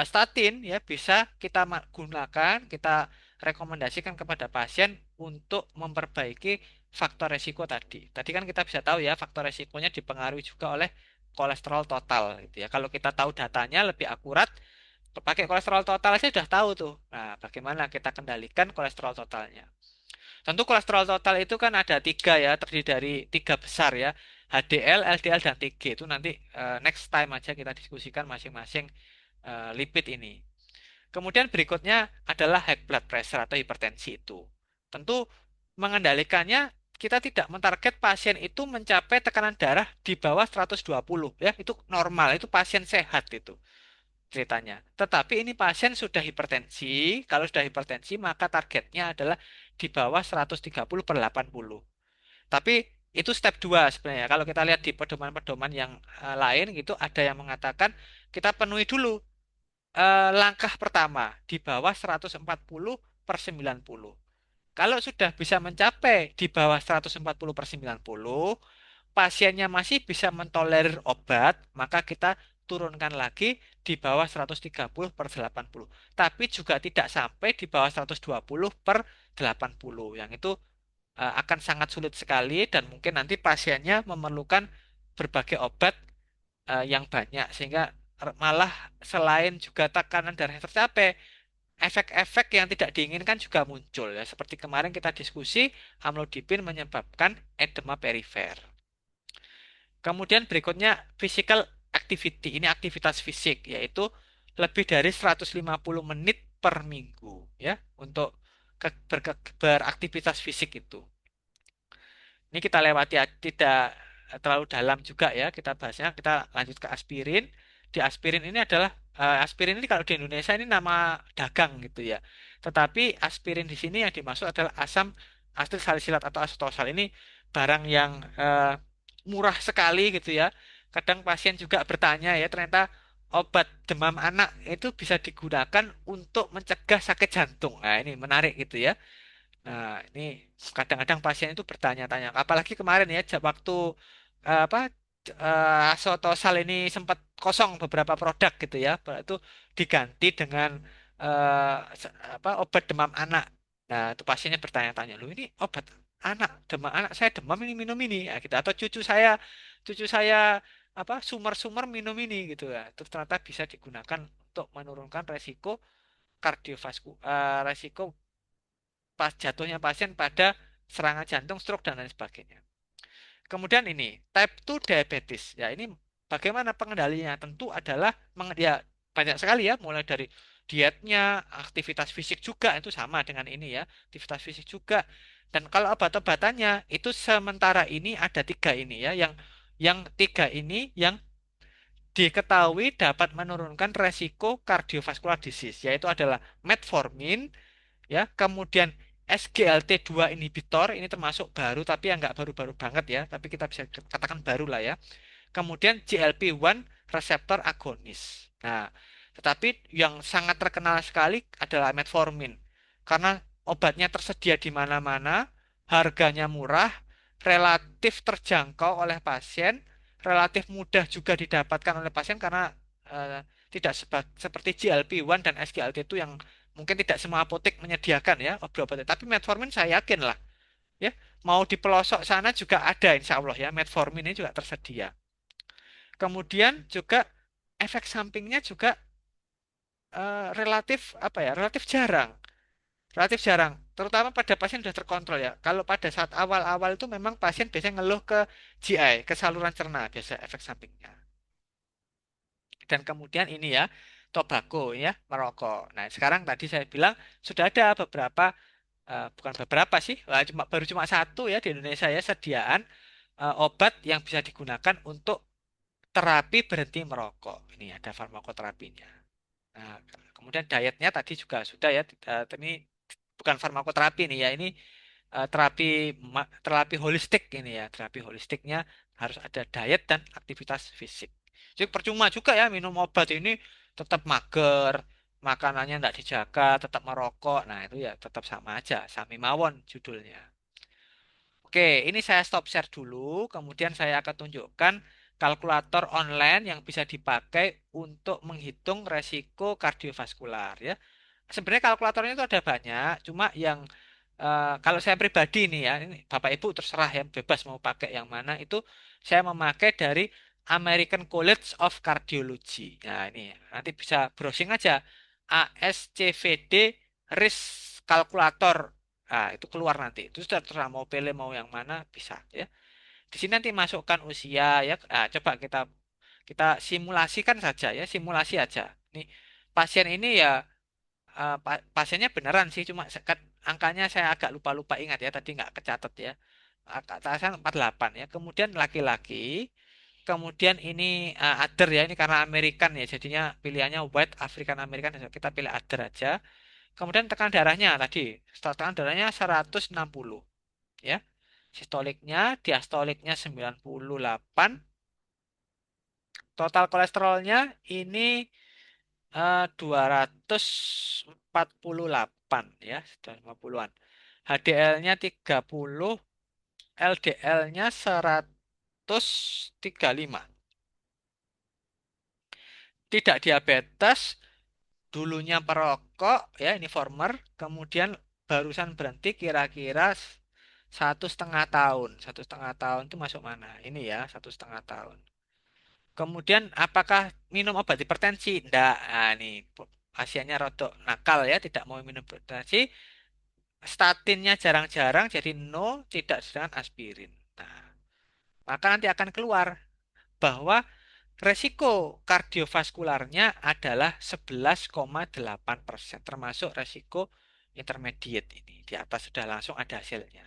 statin ya bisa kita gunakan, kita rekomendasikan kepada pasien untuk memperbaiki faktor resiko tadi. Tadi kan kita bisa tahu ya faktor resikonya dipengaruhi juga oleh kolesterol total gitu ya. Kalau kita tahu datanya lebih akurat, pakai kolesterol total aja sudah tahu tuh. Nah, bagaimana kita kendalikan kolesterol totalnya? Tentu kolesterol total itu kan ada tiga ya, terdiri dari tiga besar ya. HDL, LDL, dan TG itu nanti next time aja kita diskusikan masing-masing lipid ini. Kemudian berikutnya adalah high blood pressure atau hipertensi itu. Tentu mengendalikannya kita tidak mentarget pasien itu mencapai tekanan darah di bawah 120 ya, itu normal, itu pasien sehat itu ceritanya. Tetapi ini pasien sudah hipertensi, kalau sudah hipertensi maka targetnya adalah di bawah 130 per 80. Tapi itu step 2 sebenarnya. Kalau kita lihat di pedoman-pedoman yang lain gitu, ada yang mengatakan kita penuhi dulu langkah pertama di bawah 140 per 90. Kalau sudah bisa mencapai di bawah 140 per 90, pasiennya masih bisa mentolerir obat, maka kita turunkan lagi di bawah 130 per 80. Tapi juga tidak sampai di bawah 120 per 80. Yang itu akan sangat sulit sekali dan mungkin nanti pasiennya memerlukan berbagai obat yang banyak sehingga malah selain juga tekanan darahnya tercapai, efek-efek yang tidak diinginkan juga muncul ya. Seperti kemarin kita diskusi, amlodipin menyebabkan edema perifer. Kemudian berikutnya physical activity. Ini aktivitas fisik yaitu lebih dari 150 menit per minggu ya untuk beraktivitas fisik itu. Ini kita lewati tidak terlalu dalam juga ya kita bahasnya. Kita lanjut ke aspirin. Di aspirin ini adalah aspirin ini kalau di Indonesia ini nama dagang gitu ya. Tetapi aspirin di sini yang dimaksud adalah asam asetil salisilat atau asitosal. Ini barang yang murah sekali gitu ya. Kadang pasien juga bertanya ya ternyata obat demam anak itu bisa digunakan untuk mencegah sakit jantung. Nah, ini menarik gitu ya. Nah, ini kadang-kadang pasien itu bertanya-tanya, apalagi kemarin ya, waktu apa Sotosal ini sempat kosong beberapa produk gitu ya, itu diganti dengan obat demam anak. Nah, itu pasiennya bertanya-tanya, lu ini obat anak, demam anak, saya demam ini minum ini, ya, gitu. Atau cucu saya sumar-sumar minum ini gitu ya. Itu ternyata bisa digunakan untuk menurunkan resiko resiko pas jatuhnya pasien pada serangan jantung, stroke dan lain sebagainya. Kemudian ini type 2 diabetes. Ya, ini bagaimana pengendalinya? Tentu adalah ya banyak sekali ya, mulai dari dietnya, aktivitas fisik juga itu sama dengan ini ya, aktivitas fisik juga. Dan kalau obat-obatannya itu sementara ini ada tiga ini ya, yang tiga ini yang diketahui dapat menurunkan resiko kardiovaskular disease, yaitu adalah metformin, ya kemudian SGLT2 inhibitor ini termasuk baru tapi yang nggak baru-baru banget ya tapi kita bisa katakan baru lah ya kemudian GLP-1 reseptor agonis. Nah, tetapi yang sangat terkenal sekali adalah metformin karena obatnya tersedia di mana-mana, harganya murah, relatif terjangkau oleh pasien, relatif mudah juga didapatkan oleh pasien karena eh, tidak seperti GLP-1 dan SGLT itu yang mungkin tidak semua apotek menyediakan ya obat-obatnya. Tapi metformin saya yakin lah ya mau di pelosok sana juga ada insya Allah ya metformin ini juga tersedia. Kemudian juga efek sampingnya juga relatif apa ya relatif jarang. Relatif jarang, terutama pada pasien sudah terkontrol ya. Kalau pada saat awal-awal itu memang pasien biasanya ngeluh ke GI, ke saluran cerna biasa efek sampingnya. Dan kemudian ini ya, tobacco ya, merokok. Nah, sekarang tadi saya bilang sudah ada beberapa, bukan beberapa sih, baru cuma satu ya di Indonesia ya sediaan obat yang bisa digunakan untuk terapi berhenti merokok. Ini ada farmakoterapinya. Nah, kemudian dietnya tadi juga sudah ya, ini bukan farmakoterapi nih ya, ini terapi holistik ini ya. Terapi holistiknya harus ada diet dan aktivitas fisik. Jadi percuma juga ya minum obat ini tetap mager, makanannya tidak dijaga, tetap merokok. Nah, itu ya tetap sama aja, sami mawon judulnya. Oke, ini saya stop share dulu, kemudian saya akan tunjukkan kalkulator online yang bisa dipakai untuk menghitung resiko kardiovaskular ya. Sebenarnya kalkulatornya itu ada banyak, cuma yang kalau saya pribadi nih ya, ini Bapak Ibu terserah ya, bebas mau pakai yang mana itu saya memakai dari American College of Cardiology. Nah, ini nanti bisa browsing aja ASCVD RISK Calculator. Nah, itu keluar nanti. Itu sudah terserah mau pilih mau yang mana bisa ya. Di sini nanti masukkan usia ya. Nah, coba kita kita simulasikan saja ya, simulasi aja. Nih, pasien ini ya pasiennya beneran sih, cuma angkanya saya agak lupa-lupa ingat ya, tadi nggak kecatat ya. Ke atasan 48 ya. Kemudian laki-laki. Kemudian ini other ya, ini karena American ya, jadinya pilihannya white African American, kita pilih other aja. Kemudian tekanan darahnya tadi, tekanan darahnya 160 ya. Sistoliknya, diastoliknya 98. Total kolesterolnya ini 248 ya, sudah 50-an. HDL-nya 30, LDL-nya 135. Tidak diabetes, dulunya perokok ya, ini former, kemudian barusan berhenti kira-kira 1,5 tahun. 1,5 tahun itu masuk mana? Ini ya, 1,5 tahun. Kemudian apakah minum obat hipertensi? Enggak. Nah, ini pasiennya rodok nakal ya, tidak mau minum hipertensi. Statinnya jarang-jarang, jadi no, tidak dengan aspirin. Nah, maka nanti akan keluar bahwa resiko kardiovaskularnya adalah 11,8%, termasuk resiko intermediate ini. Di atas sudah langsung ada hasilnya.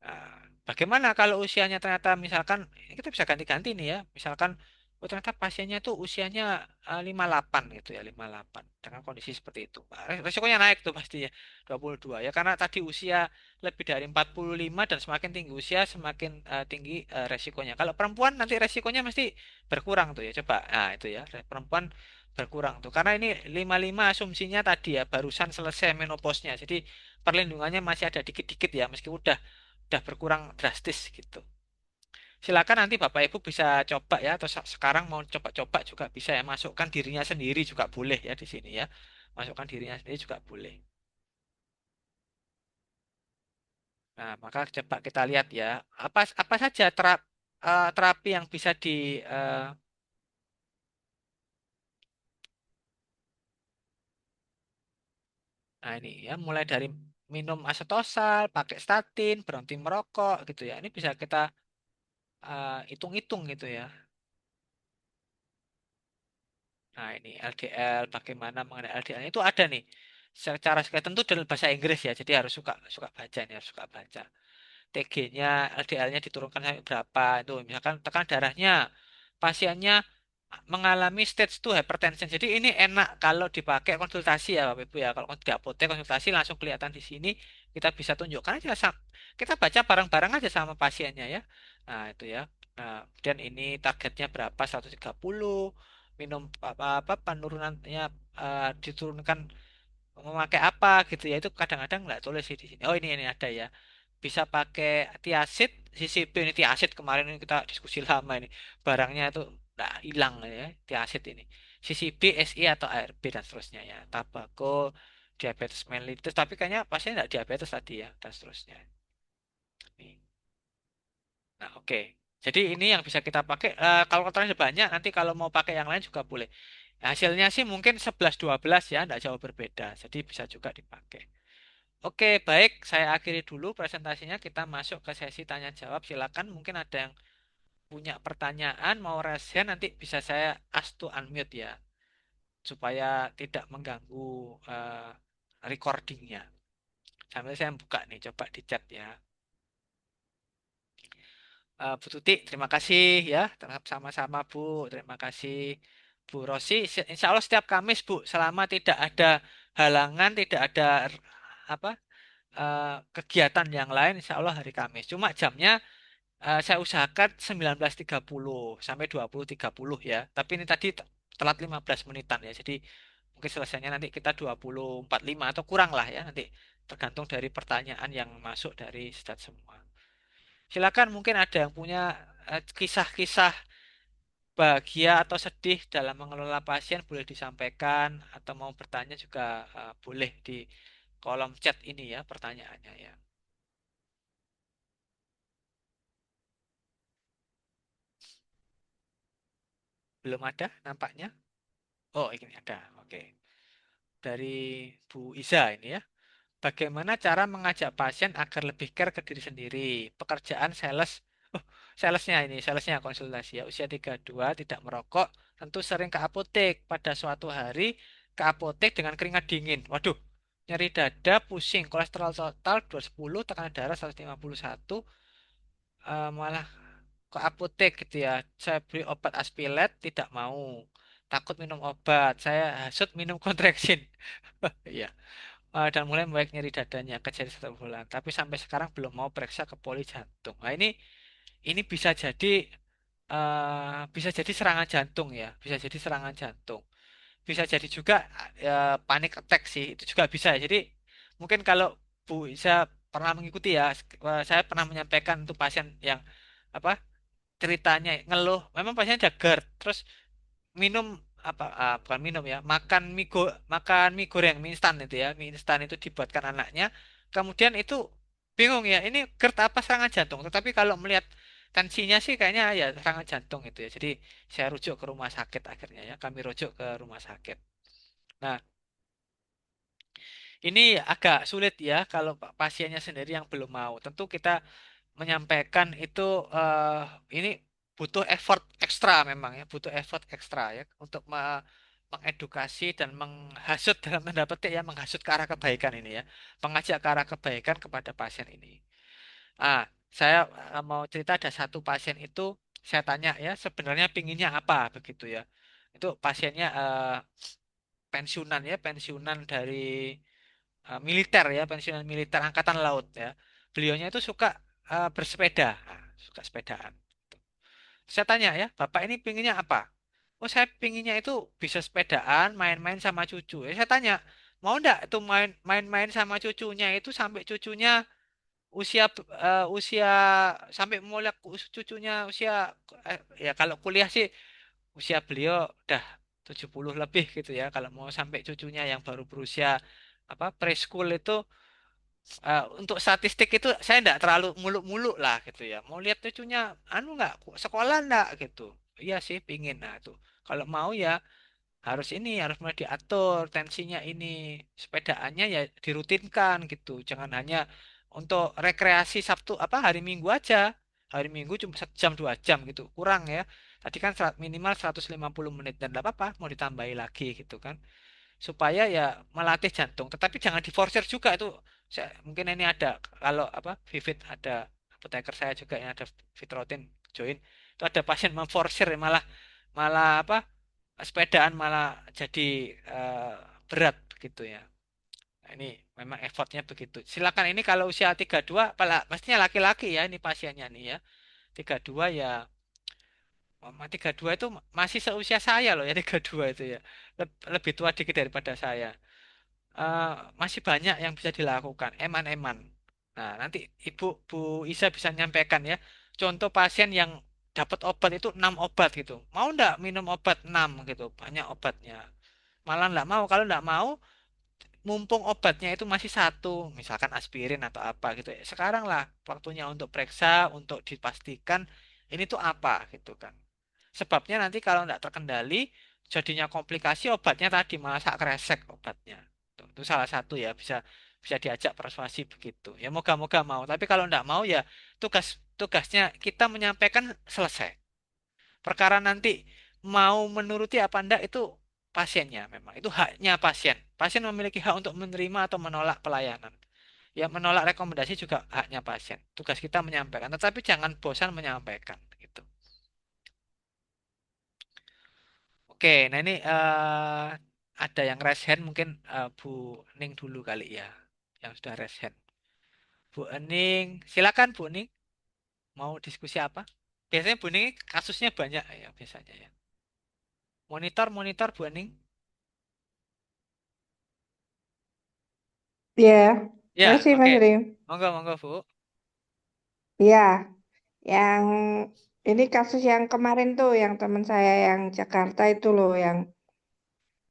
Nah, bagaimana kalau usianya ternyata misalkan ini kita bisa ganti-ganti nih ya. Misalkan oh, ternyata pasiennya tuh usianya 58 gitu ya, 58 dengan kondisi seperti itu. Nah, resikonya naik tuh pastinya 22 ya karena tadi usia lebih dari 45 dan semakin tinggi usia semakin tinggi resikonya. Kalau perempuan nanti resikonya mesti berkurang tuh ya. Coba. Nah, itu ya, perempuan berkurang tuh. Karena ini 55 asumsinya tadi ya barusan selesai menopausnya. Jadi perlindungannya masih ada dikit-dikit ya meski udah berkurang drastis gitu. Silakan nanti Bapak Ibu bisa coba ya atau sekarang mau coba-coba juga bisa ya masukkan dirinya sendiri juga boleh ya di sini ya. Masukkan dirinya sendiri juga boleh. Nah, maka coba kita lihat ya. Apa apa saja terapi yang bisa eh, nah ini ya mulai dari minum asetosal, pakai statin, berhenti merokok gitu ya. Ini bisa kita hitung-hitung gitu ya. Nah, ini LDL, bagaimana mengenai LDL itu ada nih. Secara sekali tentu dalam bahasa Inggris ya, jadi harus suka suka baca nih, harus suka baca. TG-nya, LDL-nya diturunkan sampai berapa itu. Misalkan tekan darahnya, pasiennya mengalami stage 2 hypertension. Jadi ini enak kalau dipakai konsultasi ya Bapak Ibu ya. Kalau di apotek konsultasi langsung kelihatan di sini, kita bisa tunjukkan aja kita baca bareng-bareng aja sama pasiennya ya. Nah, itu ya. Nah, kemudian ini targetnya berapa? 130. Minum apa penurunannya diturunkan memakai apa gitu ya. Itu kadang-kadang nggak tulis di sini. Oh, ini ada ya. Bisa pakai tiasid, CCB ini tiasid kemarin ini kita diskusi lama ini. Barangnya itu nggak hilang ya, tiasid ini. CCB, SI atau ARB dan seterusnya ya. Tabako, diabetes mellitus, tapi kayaknya pasien nggak diabetes tadi ya dan seterusnya. Nih. Nah, oke. Jadi ini yang bisa kita pakai. Kalau kotorannya banyak, nanti kalau mau pakai yang lain juga boleh. Hasilnya sih mungkin 11-12 ya, nggak jauh berbeda. Jadi bisa juga dipakai. Oke, baik. Saya akhiri dulu presentasinya. Kita masuk ke sesi tanya jawab. Silakan, mungkin ada yang punya pertanyaan, mau raise hand, nanti bisa saya ask to unmute ya, supaya tidak mengganggu eh, recordingnya. Sambil saya buka nih, coba di chat ya. Bu Tuti, terima kasih ya. Tetap sama-sama Bu. Terima kasih Bu Rosi. Insya Allah setiap Kamis Bu, selama tidak ada halangan, tidak ada apa kegiatan yang lain, Insya Allah hari Kamis. Cuma jamnya saya usahakan 19.30 sampai 20.30 ya. Tapi ini tadi telat 15 menitan ya. Jadi mungkin selesainya nanti kita 20.45 atau kurang lah ya nanti tergantung dari pertanyaan yang masuk dari stat semua. Silakan mungkin ada yang punya kisah-kisah bahagia atau sedih dalam mengelola pasien boleh disampaikan atau mau bertanya juga boleh di kolom chat ini ya pertanyaannya ya. Belum ada nampaknya? Oh, ini ada. Oke. Dari Bu Iza ini ya. Bagaimana cara mengajak pasien agar lebih care ke diri sendiri? Pekerjaan sales. Oh, salesnya konsultasi ya. Usia 32, tidak merokok, tentu sering ke apotek. Pada suatu hari ke apotek dengan keringat dingin. Waduh, nyeri dada, pusing, kolesterol total 210, tekanan darah 151, malah ke apotek gitu ya. Saya beli obat Aspilet, tidak mau. Takut minum obat. Saya hasut minum kontraksin. Iya. Dan mulai membaik nyeri dadanya kejadian 1 bulan. Tapi sampai sekarang belum mau periksa ke poli jantung. Nah, ini bisa jadi serangan jantung ya. Bisa jadi serangan jantung. Bisa jadi juga panic attack sih. Itu juga bisa. Jadi mungkin kalau Bu saya pernah mengikuti ya, saya pernah menyampaikan untuk pasien yang apa ceritanya ngeluh memang pasiennya ada GERD terus minum bukan minum ya makan mie goreng mie instan itu ya mie instan itu dibuatkan anaknya kemudian itu bingung ya ini GERD apa serangan jantung tetapi kalau melihat tensinya sih kayaknya ya serangan jantung itu ya jadi saya rujuk ke rumah sakit akhirnya ya kami rujuk ke rumah sakit. Nah, ini agak sulit ya kalau pasiennya sendiri yang belum mau. Tentu kita menyampaikan itu eh, ini butuh effort ekstra memang ya, butuh effort ekstra ya untuk mengedukasi dan menghasut dalam tanda petik ya, menghasut ke arah kebaikan ini ya, mengajak ke arah kebaikan kepada pasien ini. Ah, saya mau cerita ada satu pasien itu saya tanya ya sebenarnya pinginnya apa begitu ya. Itu pasiennya pensiunan ya, pensiunan dari militer ya, pensiunan militer Angkatan Laut ya. Beliaunya itu suka bersepeda, nah, suka sepedaan. Saya tanya ya, Bapak ini pinginnya apa? Oh, saya pinginnya itu bisa sepedaan, main-main sama cucu. Ya, saya tanya, mau ndak itu main-main sama cucunya itu sampai cucunya usia usia sampai mulai cucunya usia ya kalau kuliah sih usia beliau udah 70 lebih gitu ya. Kalau mau sampai cucunya yang baru berusia preschool itu untuk statistik itu saya enggak terlalu muluk-muluk lah gitu ya. Mau lihat cucunya anu nggak sekolah enggak gitu. Iya sih pingin. Nah itu kalau mau ya harus mulai diatur tensinya ini sepedaannya ya dirutinkan gitu. Jangan hanya untuk rekreasi Sabtu hari Minggu aja. Hari Minggu cuma 1 jam 2 jam gitu. Kurang ya. Tadi kan minimal 150 menit dan enggak apa-apa mau ditambahi lagi gitu kan supaya ya melatih jantung. Tetapi jangan diforsir juga itu. Mungkin ini ada kalau Vivit ada apoteker saya juga yang ada Fitrotin join itu ada pasien memforsir malah malah sepedaan malah jadi eh, berat gitu ya. Nah, ini memang effortnya begitu. Silakan ini kalau usia 32 pastinya laki-laki ya ini pasiennya nih ya. 32 ya 32 itu masih seusia saya loh ya 32 itu ya. Lebih tua dikit daripada saya eh, masih banyak yang bisa dilakukan. Eman-eman. Nah, nanti Bu Isa bisa nyampaikan ya. Contoh pasien yang dapat obat itu 6 obat gitu. Mau ndak minum obat 6 gitu? Banyak obatnya. Malah ndak mau. Kalau ndak mau, mumpung obatnya itu masih satu, misalkan aspirin atau apa gitu. Sekarang lah waktunya untuk periksa, untuk dipastikan ini tuh apa gitu kan. Sebabnya nanti kalau tidak terkendali, jadinya komplikasi obatnya tadi malah sak kresek obatnya. Itu salah satu ya bisa bisa diajak persuasi begitu. Ya moga-moga mau. Tapi kalau tidak mau ya tugas tugasnya kita menyampaikan selesai. Perkara nanti mau menuruti apa enggak itu pasiennya memang. Itu haknya pasien. Pasien memiliki hak untuk menerima atau menolak pelayanan. Ya menolak rekomendasi juga haknya pasien. Tugas kita menyampaikan. Tetapi jangan bosan menyampaikan. Gitu. Oke, nah ini ada yang raise hand mungkin Bu Ning dulu kali ya, yang sudah raise hand. Bu Ening, silakan Bu Ning, mau diskusi apa? Biasanya Bu Ning kasusnya banyak ya biasanya ya. Monitor Bu Ening. Ya, Ya, terima kasih oke. Mas Rim. Monggo, monggo Bu. Ya, yang ini kasus yang kemarin tuh, yang teman saya yang Jakarta itu loh, yang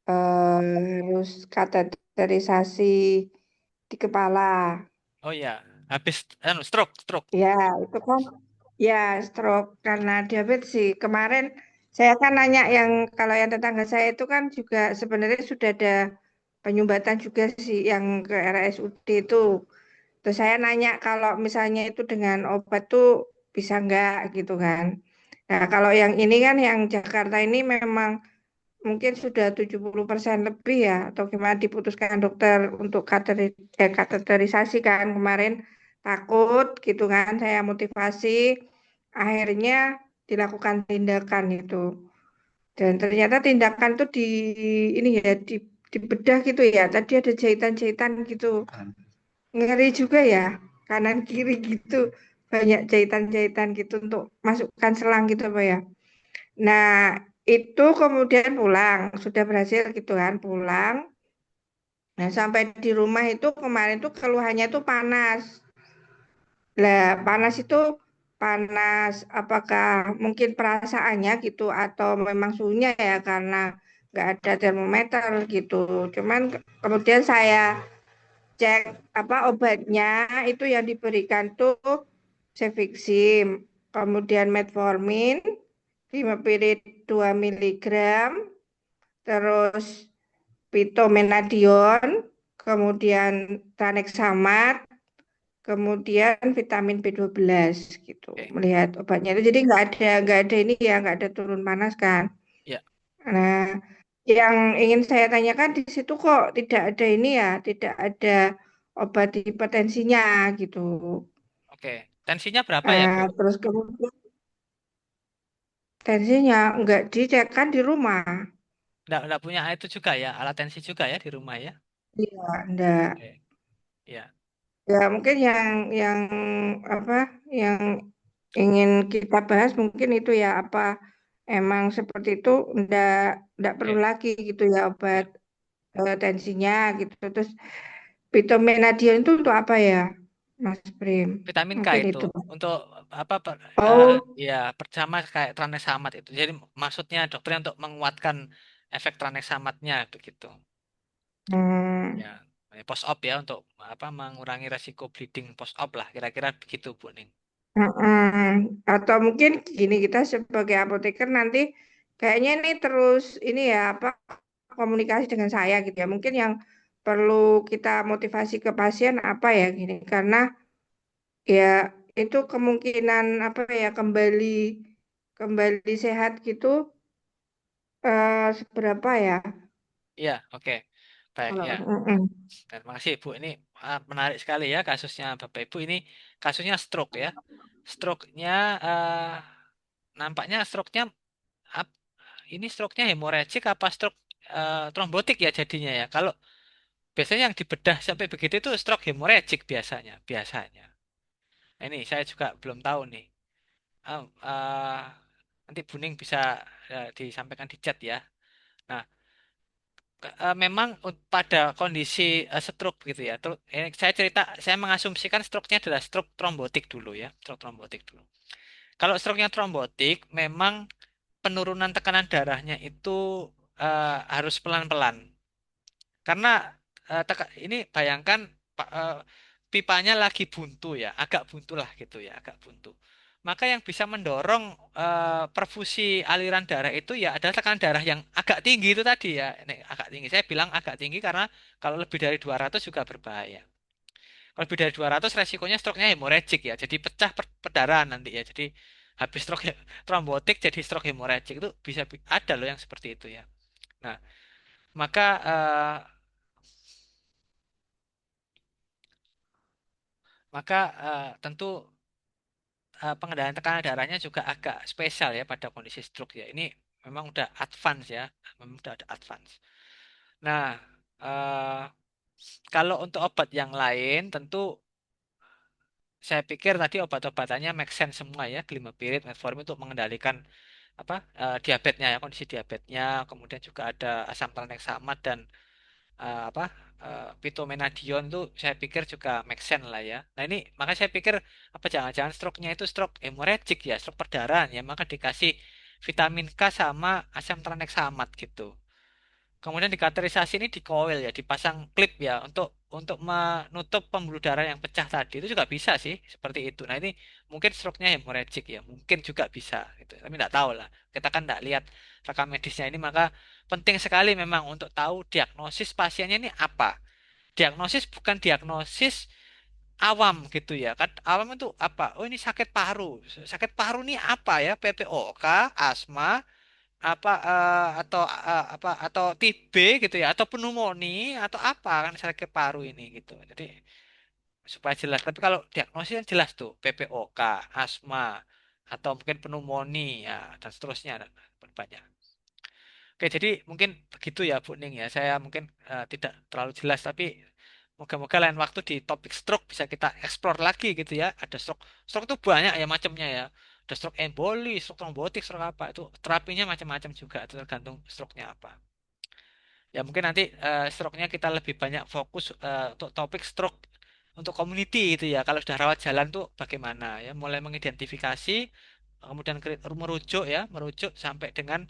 harus kateterisasi di kepala. Oh ya, habis stroke. Ya, itu kan, ya stroke karena diabetes sih. Kemarin saya kan nanya yang kalau yang tetangga saya itu kan juga sebenarnya sudah ada penyumbatan juga sih yang ke RSUD itu. Terus saya nanya kalau misalnya itu dengan obat tuh bisa nggak gitu kan. Nah kalau yang ini kan yang Jakarta ini memang mungkin sudah 70% lebih ya, atau gimana diputuskan dokter untuk kateterisasi kan kemarin takut gitu kan, saya motivasi, akhirnya dilakukan tindakan itu. Dan ternyata tindakan tuh di ini ya dibedah gitu ya. Tadi ada jahitan-jahitan gitu. Ngeri juga ya, kanan kiri gitu. Banyak jahitan-jahitan gitu untuk masukkan selang gitu apa ya. Nah, itu kemudian pulang, sudah berhasil gitu kan, pulang. Nah, sampai di rumah itu kemarin tuh keluhannya tuh panas. Lah, panas itu panas apakah mungkin perasaannya gitu atau memang suhunya ya karena nggak ada termometer gitu. Cuman kemudian saya cek apa obatnya itu yang diberikan tuh Cefixim, kemudian metformin, Dimepirid 2 miligram, terus Pitomenadion, kemudian Tranexamat, kemudian vitamin B12 gitu. Oke. Melihat obatnya itu jadi nggak ada ini ya nggak ada turun panas kan. Ya, Nah, yang ingin saya tanyakan di situ kok tidak ada ini ya, tidak ada obat hipertensinya gitu. oke. Tensinya berapa ya, Bu? Terus kemudian tensinya nggak dicek kan di rumah. Nggak punya itu juga ya, alat tensi juga ya di rumah ya? Iya, enggak. Oke. Ya, Ya mungkin yang apa yang ingin kita bahas mungkin itu ya apa emang seperti itu enggak perlu oke. lagi gitu ya obat Ya. tensinya gitu. Terus Pitomenadion itu untuk apa ya, Mas Prim? Vitamin K Mungkin itu itu. untuk apa Oh, ya pertama kayak tranexamat itu. Jadi maksudnya dokternya untuk menguatkan efek tranexamatnya begitu. hmm, Ya, post op ya untuk apa mengurangi resiko bleeding post op lah kira-kira begitu Bu Ning. atau mungkin gini kita sebagai apoteker nanti kayaknya ini terus ini ya apa komunikasi dengan saya gitu ya. Mungkin yang perlu kita motivasi ke pasien apa ya gini karena ya itu kemungkinan apa ya kembali kembali sehat gitu seberapa ya? Iya, oke. Baik Kalau ya. mm-mm. Terima kasih Bu. Ini menarik sekali ya kasusnya Bapak Ibu. Ini kasusnya stroke ya. Stroke-nya nampaknya stroke-nya ini stroke-nya hemorrhagic apa stroke trombotik ya jadinya ya. Kalau biasanya yang dibedah sampai begitu itu stroke hemorrhagic biasanya. Nah, ini saya juga belum tahu nih. Ah, nanti Buning bisa disampaikan di chat ya. Nah, memang pada kondisi stroke gitu ya. Saya cerita, saya mengasumsikan stroke-nya adalah stroke trombotik dulu ya, stroke trombotik dulu. Kalau stroke-nya trombotik, memang penurunan tekanan darahnya itu harus pelan-pelan. Karena ini bayangkan pipanya lagi buntu ya, agak buntu lah gitu ya, agak buntu. Maka yang bisa mendorong perfusi aliran darah itu ya adalah tekanan darah yang agak tinggi itu tadi ya. Ini agak tinggi. Saya bilang agak tinggi karena kalau lebih dari 200 juga berbahaya. Kalau lebih dari 200 resikonya stroke-nya hemorrhagic ya. Jadi pecah perdarahan nanti ya. Jadi habis stroke trombotik jadi stroke hemorrhagic itu bisa ada loh yang seperti itu ya. Nah, maka maka tentu pengendalian tekanan darahnya juga agak spesial ya pada kondisi stroke ya. Ini memang udah advance ya, memang udah ada advance. Nah, eh, kalau untuk obat yang lain tentu saya pikir tadi obat-obatannya make sense semua ya, Glimepiride, metformin untuk mengendalikan apa diabetesnya ya, kondisi diabetesnya, kemudian juga ada asam tranexamat dan apa Pitomenadion itu saya pikir juga make sense lah ya. Nah ini makanya saya pikir apa jangan-jangan stroke-nya itu stroke hemorrhagic ya, stroke perdarahan ya, maka dikasih vitamin K sama asam tranexamat gitu. Kemudian dikateterisasi ini di coil ya, dipasang klip ya untuk menutup pembuluh darah yang pecah tadi itu juga bisa sih seperti itu. Nah ini mungkin stroke-nya hemorrhagic ya, mungkin juga bisa gitu. Tapi nggak tahu lah. Kita kan nggak lihat rekam medisnya ini, maka penting sekali memang untuk tahu diagnosis pasiennya ini apa. Diagnosis bukan diagnosis awam gitu ya kan. Awam itu apa? Oh ini sakit paru. Sakit paru ini apa ya? PPOK, asma, apa apa atau TB gitu ya atau pneumonia atau apa kan sakit paru ini gitu. Jadi supaya jelas. Tapi kalau diagnosis kan jelas tuh PPOK, asma atau mungkin pneumonia ya, dan seterusnya dan banyak. Oke, jadi mungkin begitu ya Bu Ning ya. Saya mungkin tidak terlalu jelas tapi moga-moga lain waktu di topik stroke bisa kita explore lagi gitu ya. Ada stroke, stroke itu banyak ya macamnya ya. Ada stroke emboli, stroke trombotik, stroke apa itu terapinya macam-macam juga itu tergantung stroke-nya apa. Ya mungkin nanti stroke-nya kita lebih banyak fokus untuk topik stroke untuk community gitu ya. Kalau sudah rawat jalan tuh bagaimana ya, mulai mengidentifikasi, kemudian merujuk ya, merujuk sampai dengan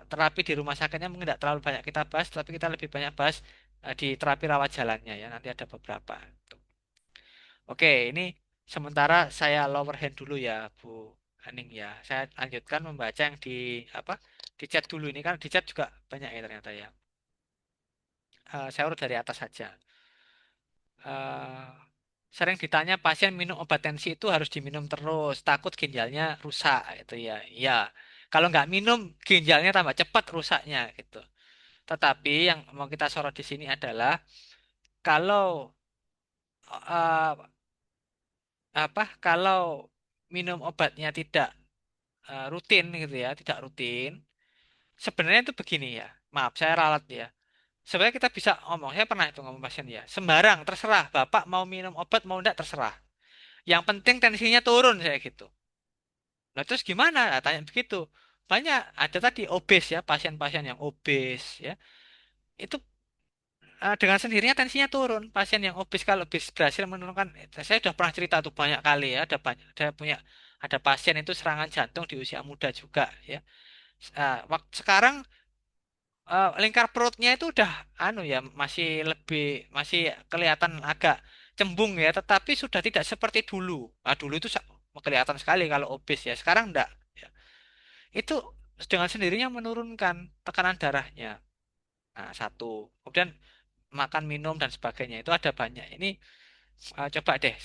terapi di rumah sakitnya mungkin tidak terlalu banyak kita bahas, tapi kita lebih banyak bahas di terapi rawat jalannya ya. Nanti ada beberapa. Oke, ini sementara saya lower hand dulu ya, Bu Aning ya. Saya lanjutkan membaca yang di apa di chat dulu ini kan di chat juga banyak ya ternyata ya. Saya urut dari atas saja. Eh, Sering ditanya pasien minum obat tensi itu harus diminum terus, takut ginjalnya rusak itu ya. Iya. Kalau nggak minum ginjalnya tambah cepat rusaknya gitu. Tetapi yang mau kita sorot di sini adalah kalau eh, kalau minum obatnya tidak rutin gitu ya, tidak rutin. Sebenarnya itu begini ya. Maaf, saya ralat ya. Sebenarnya kita bisa ngomong, saya pernah itu ngomong pasien ya. Sembarang, terserah. Bapak mau minum obat, mau enggak, terserah. Yang penting tensinya turun, saya gitu. Nah, terus gimana? Nah, tanya begitu. Banyak, ada tadi obes ya, pasien-pasien yang obes ya. Itu dengan sendirinya tensinya turun. Pasien yang obes, kalau obes berhasil menurunkan, saya sudah pernah cerita tuh banyak kali ya. Ada banyak, ada pasien itu serangan jantung di usia muda juga ya. Sekarang lingkar perutnya itu udah anu ya masih kelihatan agak cembung ya tetapi sudah tidak seperti dulu. Dulu itu kelihatan sekali kalau obes ya sekarang enggak ya. Itu dengan sendirinya menurunkan tekanan darahnya. Nah, satu kemudian makan minum dan sebagainya itu ada banyak ini. Coba deh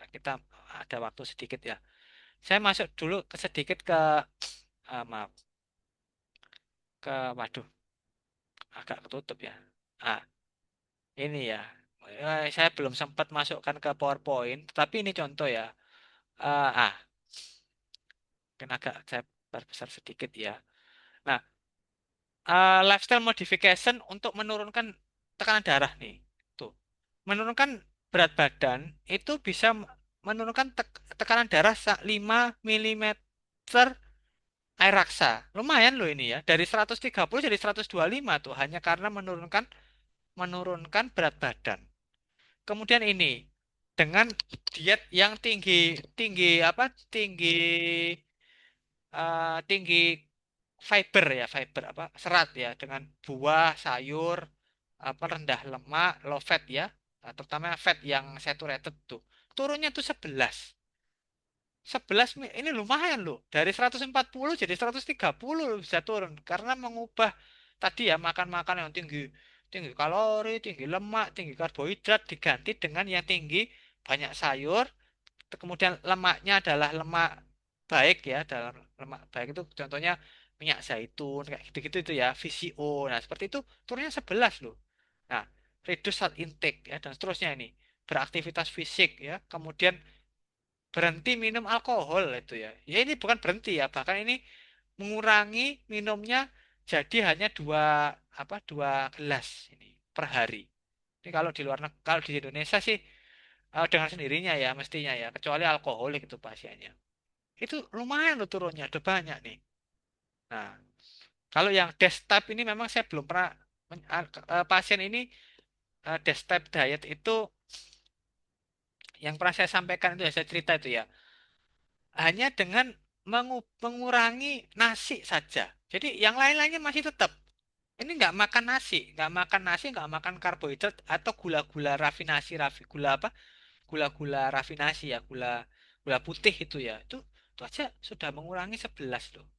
kita ada waktu sedikit ya, saya masuk dulu sedikit ke maaf ke waduh agak ketutup ya. Ah, Ini ya, saya belum sempat masukkan ke PowerPoint, tapi ini contoh ya. Eh, ah, Mungkin agak saya perbesar sedikit ya. Nah, lifestyle modification untuk menurunkan tekanan darah nih. Tuh, menurunkan berat badan itu bisa menurunkan tekanan darah 5 milimeter air raksa. Lumayan loh ini ya. Dari 130 jadi 125 tuh hanya karena menurunkan berat badan. Kemudian ini dengan diet yang tinggi tinggi apa tinggi tinggi fiber ya fiber apa serat ya dengan buah sayur apa rendah lemak low fat ya. Terutama fat yang saturated tuh turunnya tuh 11 ini lumayan loh dari 140 jadi 130 loh bisa turun karena mengubah tadi ya makan-makan yang tinggi tinggi kalori tinggi lemak tinggi karbohidrat diganti dengan yang tinggi banyak sayur. Kemudian lemaknya adalah lemak baik ya, dalam lemak baik itu contohnya minyak zaitun kayak gitu-gitu itu ya, VCO. Nah, seperti itu turunnya 11 loh. Nah, reduce salt intake ya dan seterusnya ini. Beraktivitas fisik ya, kemudian berhenti minum alkohol itu ya. Ya ini bukan berhenti ya, bahkan ini mengurangi minumnya jadi hanya dua gelas ini per hari. Ini kalau di luar kalau di Indonesia sih dengan sendirinya ya mestinya ya kecuali alkoholik itu pasiennya itu lumayan loh turunnya udah banyak nih. Nah, kalau yang desktop ini memang saya belum pernah pasien ini desktop diet itu yang pernah saya sampaikan itu ya saya cerita itu ya hanya dengan mengurangi nasi saja. Jadi yang lain-lainnya masih tetap ini nggak makan karbohidrat atau gula-gula rafinasi gula apa gula-gula rafinasi ya gula gula putih itu aja sudah mengurangi 11 loh.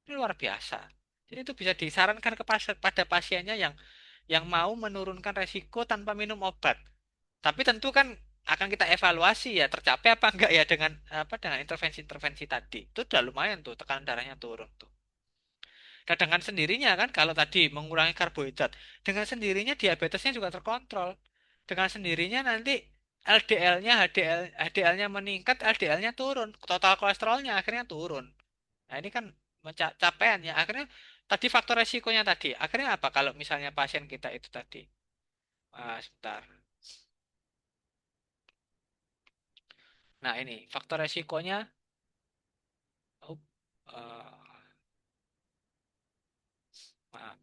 Ini luar biasa. Jadi itu bisa disarankan pada pasiennya yang mau menurunkan resiko tanpa minum obat. Tapi tentu kan akan kita evaluasi ya tercapai apa enggak ya dengan intervensi-intervensi tadi. Itu udah lumayan tuh tekanan darahnya turun tuh. Dan dengan sendirinya kan kalau tadi mengurangi karbohidrat, dengan sendirinya diabetesnya juga terkontrol. Dengan sendirinya nanti LDL-nya, HDL-nya meningkat, LDL-nya turun, total kolesterolnya akhirnya turun. Nah, ini kan capaian ya. Akhirnya tadi faktor resikonya tadi. Akhirnya apa kalau misalnya pasien kita itu tadi? Sebentar. Nah, ini faktor resikonya. Oh, maaf.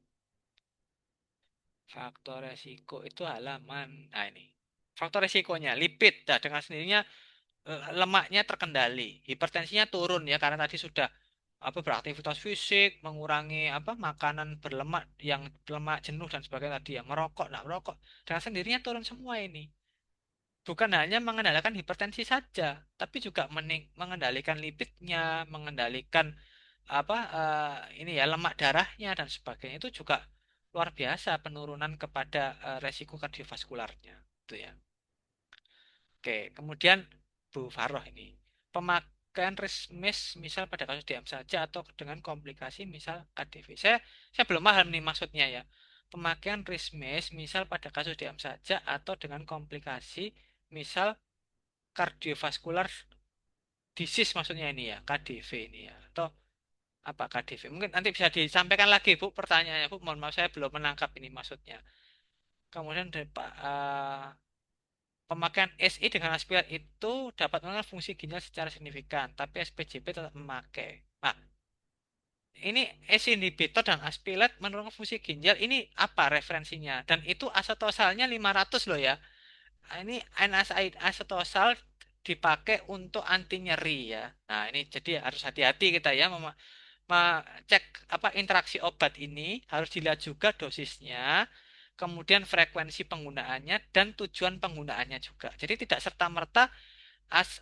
Faktor resiko itu halaman. Nah, ini. Faktor resikonya lipid. Nah, dengan sendirinya lemaknya terkendali, hipertensinya turun ya karena tadi sudah apa beraktivitas fisik, mengurangi apa makanan berlemak yang lemak jenuh dan sebagainya tadi ya, merokok, nak merokok, dengan sendirinya turun semua ini. Bukan hanya mengendalikan hipertensi saja, tapi juga mengendalikan lipidnya, mengendalikan apa ini ya lemak darahnya dan sebagainya itu juga luar biasa penurunan kepada resiko kardiovaskularnya, itu ya. Oke, kemudian Bu Faroh ini pemakaian resmes misal pada kasus DM saja atau dengan komplikasi misal KDV. Saya belum paham nih maksudnya ya. Pemakaian resmes misal pada kasus DM saja atau dengan komplikasi misal kardiovaskular disease maksudnya ini ya, KDV ini ya. Atau apa KDV? Mungkin nanti bisa disampaikan lagi Bu pertanyaannya Bu. Mohon maaf saya belum menangkap ini maksudnya. Kemudian dari Pak pemakaian SI dengan aspirat itu dapat menurunkan fungsi ginjal secara signifikan, tapi SPJP tetap memakai. Nah, ini SI inhibitor dan aspirat menurunkan fungsi ginjal. Ini apa referensinya? Dan itu asetosalnya 500 loh ya. Nah, ini NSAID asetosal dipakai untuk anti nyeri ya. Nah, ini jadi harus hati-hati kita ya cek apa interaksi obat ini harus dilihat juga dosisnya, kemudian frekuensi penggunaannya dan tujuan penggunaannya juga. Jadi tidak serta-merta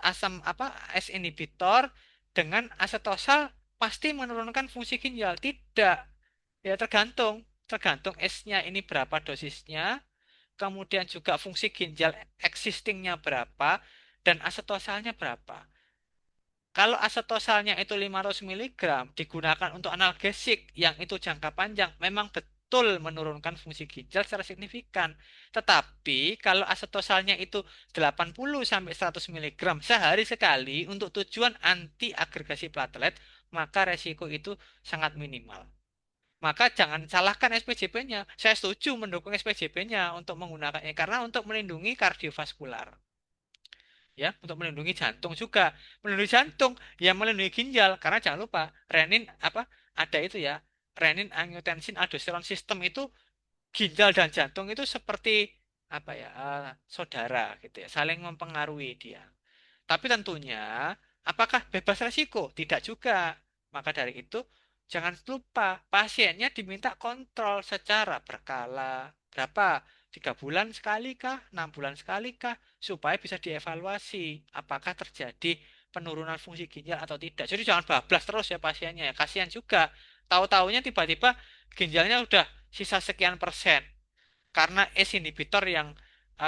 asam apa S inhibitor dengan asetosal pasti menurunkan fungsi ginjal. Tidak. Ya tergantung S-nya ini berapa dosisnya, kemudian juga fungsi ginjal existingnya berapa dan asetosalnya berapa. Kalau asetosalnya itu 500 miligram digunakan untuk analgesik yang itu jangka panjang memang betul menurunkan fungsi ginjal secara signifikan. Tetapi kalau asetosalnya itu 80 sampai 100 miligram sehari sekali untuk tujuan anti agregasi platelet, maka resiko itu sangat minimal. Maka jangan salahkan SPJP-nya. Saya setuju mendukung SPJP-nya untuk menggunakannya karena untuk melindungi kardiovaskular ya untuk melindungi jantung juga melindungi jantung ya melindungi ginjal karena jangan lupa renin apa ada itu ya renin angiotensin aldosteron sistem itu ginjal dan jantung itu seperti apa ya saudara gitu ya saling mempengaruhi dia tapi tentunya, apakah bebas resiko? Tidak juga. Maka dari itu, jangan lupa pasiennya diminta kontrol secara berkala. Berapa? 3 bulan sekali kah? 6 bulan sekali kah? Supaya bisa dievaluasi apakah terjadi penurunan fungsi ginjal atau tidak. Jadi jangan bablas terus ya pasiennya ya. Kasihan juga. Tahu-taunya tiba-tiba ginjalnya udah sisa sekian persen karena ACE inhibitor yang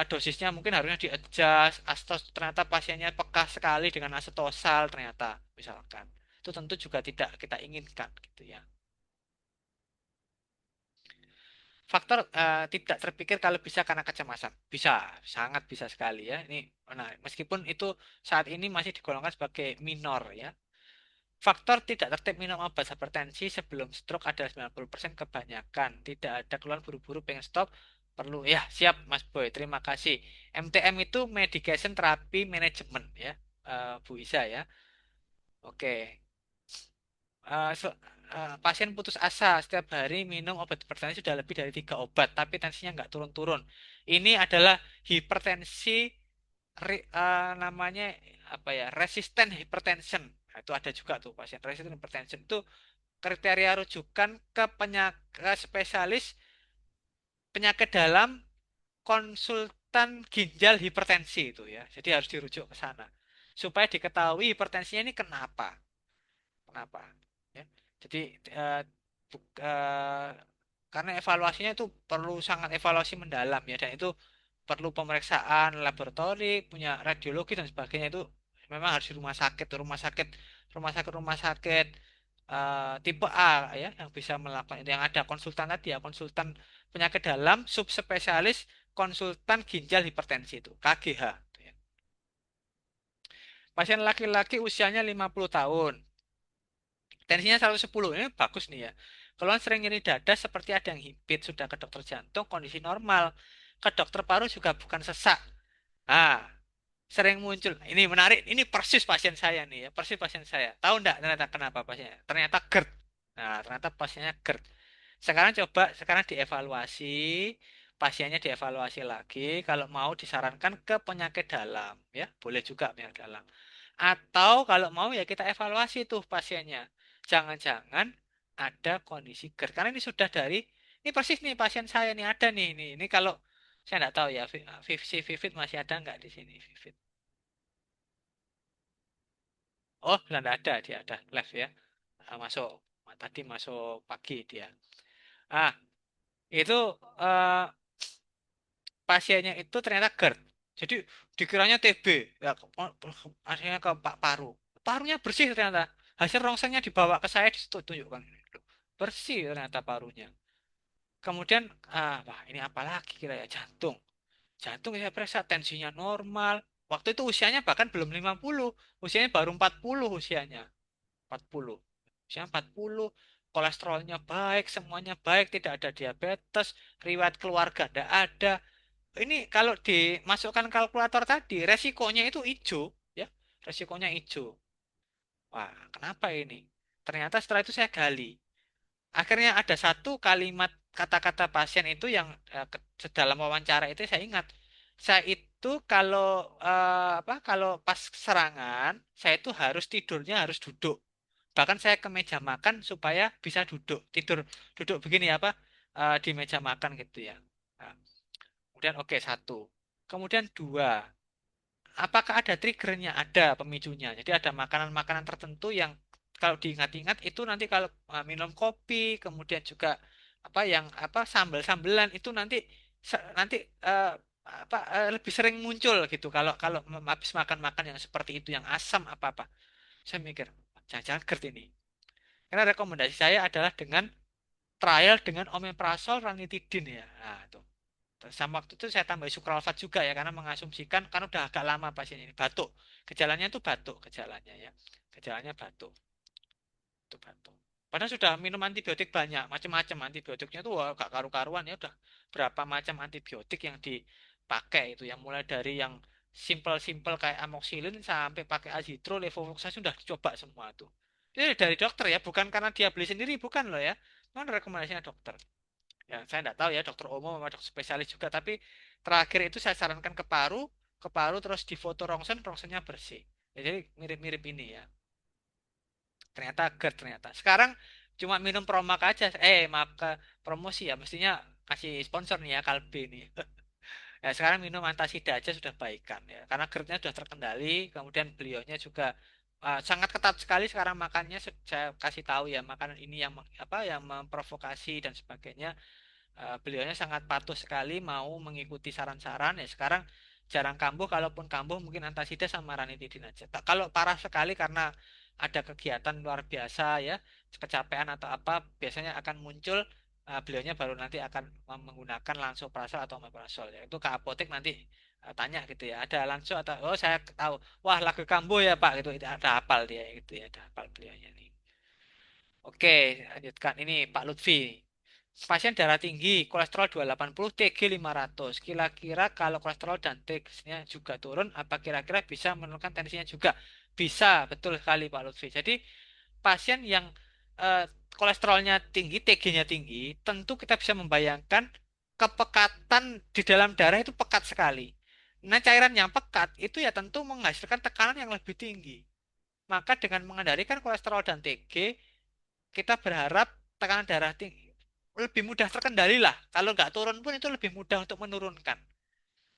dosisnya mungkin harusnya di-adjust atau ternyata pasiennya peka sekali dengan asetosal ternyata misalkan itu tentu juga tidak kita inginkan gitu ya faktor tidak terpikir kalau bisa karena kecemasan bisa sangat bisa sekali ya ini nah meskipun itu saat ini masih digolongkan sebagai minor ya faktor tidak tertib minum obat hipertensi sebelum stroke adalah 90% kebanyakan. Tidak ada keluhan buru-buru pengen stop. Perlu ya, siap Mas Boy. Terima kasih. MTM itu medication therapy management ya. Bu Isa ya. Oke. Pasien putus asa setiap hari minum obat hipertensi sudah lebih dari 3 obat, tapi tensinya nggak turun-turun. Ini adalah hipertensi namanya apa ya resisten hypertension. Nah, itu ada juga tuh pasien resisten hypertension itu kriteria rujukan ke penyakit spesialis penyakit dalam konsultan ginjal hipertensi itu ya. Jadi harus dirujuk ke sana supaya diketahui hipertensinya ini kenapa, kenapa. Ya. Jadi eh, karena evaluasinya itu perlu sangat evaluasi mendalam ya dan itu perlu pemeriksaan laboratori, punya radiologi dan sebagainya itu memang harus di rumah sakit, rumah sakit tipe A ya yang bisa melakukan itu, yang ada konsultan tadi ya, konsultan penyakit dalam subspesialis konsultan ginjal hipertensi itu KGH gitu ya. Pasien laki-laki usianya 50 tahun. Tensinya 110, ini bagus nih ya. Keluhan sering nyeri dada seperti ada yang himpit, sudah ke dokter jantung, kondisi normal. Ke dokter paru juga bukan sesak. Ah, sering muncul. Ini menarik, ini persis pasien saya nih ya, persis pasien saya. Tahu enggak ternyata kenapa pasiennya? Ternyata GERD. Nah, ternyata pasiennya GERD. Sekarang dievaluasi, pasiennya dievaluasi lagi. Kalau mau disarankan ke penyakit dalam, ya boleh juga penyakit dalam. Atau kalau mau ya kita evaluasi tuh pasiennya. Jangan-jangan ada kondisi GERD. Karena ini sudah dari, ini persis nih pasien saya nih ada nih, ini kalau saya nggak tahu ya, si Vivit masih ada nggak di sini, Vivit? Oh, sudah nggak ada, dia ada live ya. Masuk, tadi masuk pagi dia. Ah, itu eh, pasiennya itu ternyata GERD. Jadi dikiranya TB, ya, akhirnya ke Pak Paru. Parunya bersih ternyata. Hasil rongsennya dibawa ke saya ditunjukkan. Bersih ternyata parunya. Kemudian, wah ini apa lagi kira ya, jantung. Jantung saya periksa tensinya normal. Waktu itu usianya bahkan belum 50, usianya baru 40 usianya. 40. Usia 40, kolesterolnya baik, semuanya baik, tidak ada diabetes, riwayat keluarga tidak ada. Ini kalau dimasukkan kalkulator tadi, resikonya itu hijau, ya. Resikonya hijau. Wah, kenapa ini? Ternyata setelah itu saya gali. Akhirnya ada satu kalimat kata-kata pasien itu yang dalam wawancara itu saya ingat. Saya itu kalau kalau pas serangan, saya itu harus tidurnya harus duduk. Bahkan saya ke meja makan supaya bisa duduk, tidur duduk begini apa di meja makan gitu ya. Nah, kemudian oke satu. Kemudian dua, apakah ada triggernya? Ada pemicunya. Jadi ada makanan-makanan tertentu yang kalau diingat-ingat itu nanti kalau minum kopi, kemudian juga sambal-sambelan itu nanti eh, lebih sering muncul gitu kalau kalau habis makan-makan yang seperti itu yang asam apa-apa. Saya mikir, jangan-jangan GERD ini. Karena rekomendasi saya adalah dengan trial dengan omeprazol ranitidin ya. Nah, itu. Sama waktu itu saya tambah sukralfat juga ya karena mengasumsikan kan udah agak lama pasien ini batuk. Gejalanya itu batuk gejalanya ya. Gejalanya batuk. Itu batuk. Padahal sudah minum antibiotik banyak, macam-macam antibiotiknya tuh wah, gak karu-karuan ya udah berapa macam antibiotik yang dipakai itu yang mulai dari yang simple-simple kayak amoxicillin sampai pakai azithrol, levofloxacin sudah dicoba semua tuh. Ini dari dokter ya, bukan karena dia beli sendiri, bukan loh ya. Memang rekomendasinya dokter. Ya, saya tidak tahu ya dokter umum atau dokter spesialis juga, tapi terakhir itu saya sarankan ke paru terus difoto rongsen, rongsennya bersih. Ya, jadi mirip-mirip ini ya. Ternyata GERD ternyata. Sekarang cuma minum Promac aja. Maaf ke promosi ya, mestinya kasih sponsor nih ya Kalbe nih. Ya, sekarang minum antasida aja sudah baikan ya. Karena GERD-nya sudah terkendali, kemudian beliaunya juga sangat ketat sekali sekarang makannya. Saya kasih tahu ya, makanan ini yang yang memprovokasi dan sebagainya. Beliaunya sangat patuh sekali mau mengikuti saran-saran ya sekarang jarang kambuh, kalaupun kambuh mungkin antasida sama ranitidin aja. Kalau parah sekali karena ada kegiatan luar biasa ya, kecapean atau apa biasanya akan muncul, beliaunya baru nanti akan menggunakan lansoprazol atau omeprazol ya. Itu ke apotek nanti tanya gitu ya, ada lanso atau oh saya tahu, wah lagi kambuh ya Pak gitu, itu ada hafal dia gitu ya, ada hafal beliaunya nih. Oke, lanjutkan ini Pak Lutfi. Pasien darah tinggi, kolesterol 280, TG 500. Kira-kira kalau kolesterol dan TG-nya juga turun, apa kira-kira bisa menurunkan tensinya juga? Bisa, betul sekali Pak Lutfi. Jadi pasien yang eh, kolesterolnya tinggi, TG-nya tinggi, tentu kita bisa membayangkan kepekatan di dalam darah itu pekat sekali. Nah, cairan yang pekat itu ya tentu menghasilkan tekanan yang lebih tinggi. Maka dengan mengendalikan kolesterol dan TG, kita berharap tekanan darah tinggi lebih mudah terkendali lah. Kalau nggak turun pun itu lebih mudah untuk menurunkan.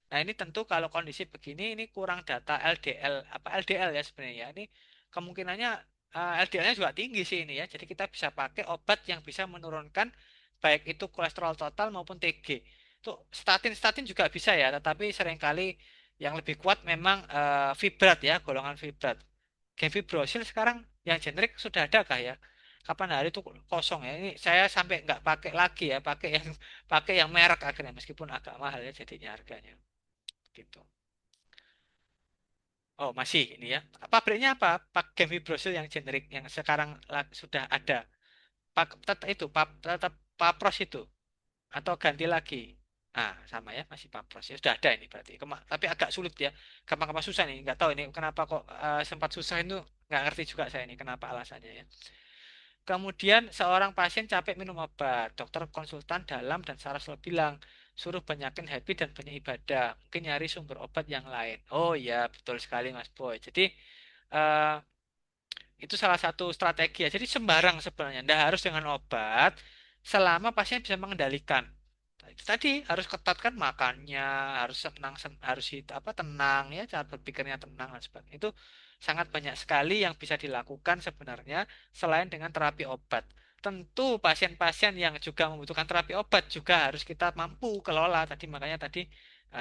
Nah ini tentu kalau kondisi begini ini kurang data LDL LDL ya sebenarnya ya. Ini kemungkinannya LDL-nya juga tinggi sih ini ya. Jadi kita bisa pakai obat yang bisa menurunkan baik itu kolesterol total maupun TG. Itu statin juga bisa ya, tetapi seringkali yang lebih kuat memang fibrat ya, golongan fibrat. Gemfibrozil sekarang yang generik sudah ada kah ya? kapan hari itu kosong ya. Ini saya sampai nggak pakai lagi ya, pakai yang merek akhirnya meskipun agak mahal ya jadinya harganya gitu. Oh, masih ini ya. Pabriknya apa? Pak Gempi Brosil yang generik yang sekarang sudah ada. Itu tetap Papros itu atau ganti lagi? Ah, sama ya, masih Papros ya. Sudah ada ini berarti. Tapi agak sulit ya. Gampang-gampang susah nih. Nggak tahu ini kenapa kok sempat susah itu nggak ngerti juga saya ini kenapa alasannya ya. Kemudian seorang pasien capek minum obat. Dokter konsultan dalam dan saraf bilang, suruh banyakin happy dan banyak ibadah. Mungkin nyari sumber obat yang lain. Oh iya, betul sekali Mas Boy. Jadi eh, itu salah satu strategi ya. Jadi sembarang sebenarnya. Tidak harus dengan obat selama pasien bisa mengendalikan. Nah, itu tadi harus ketat kan makannya, harus tenang, harus apa tenang ya, cara berpikirnya tenang dan sebagainya. Itu sangat banyak sekali yang bisa dilakukan sebenarnya selain dengan terapi obat. Tentu pasien-pasien yang juga membutuhkan terapi obat juga harus kita mampu kelola. Tadi makanya tadi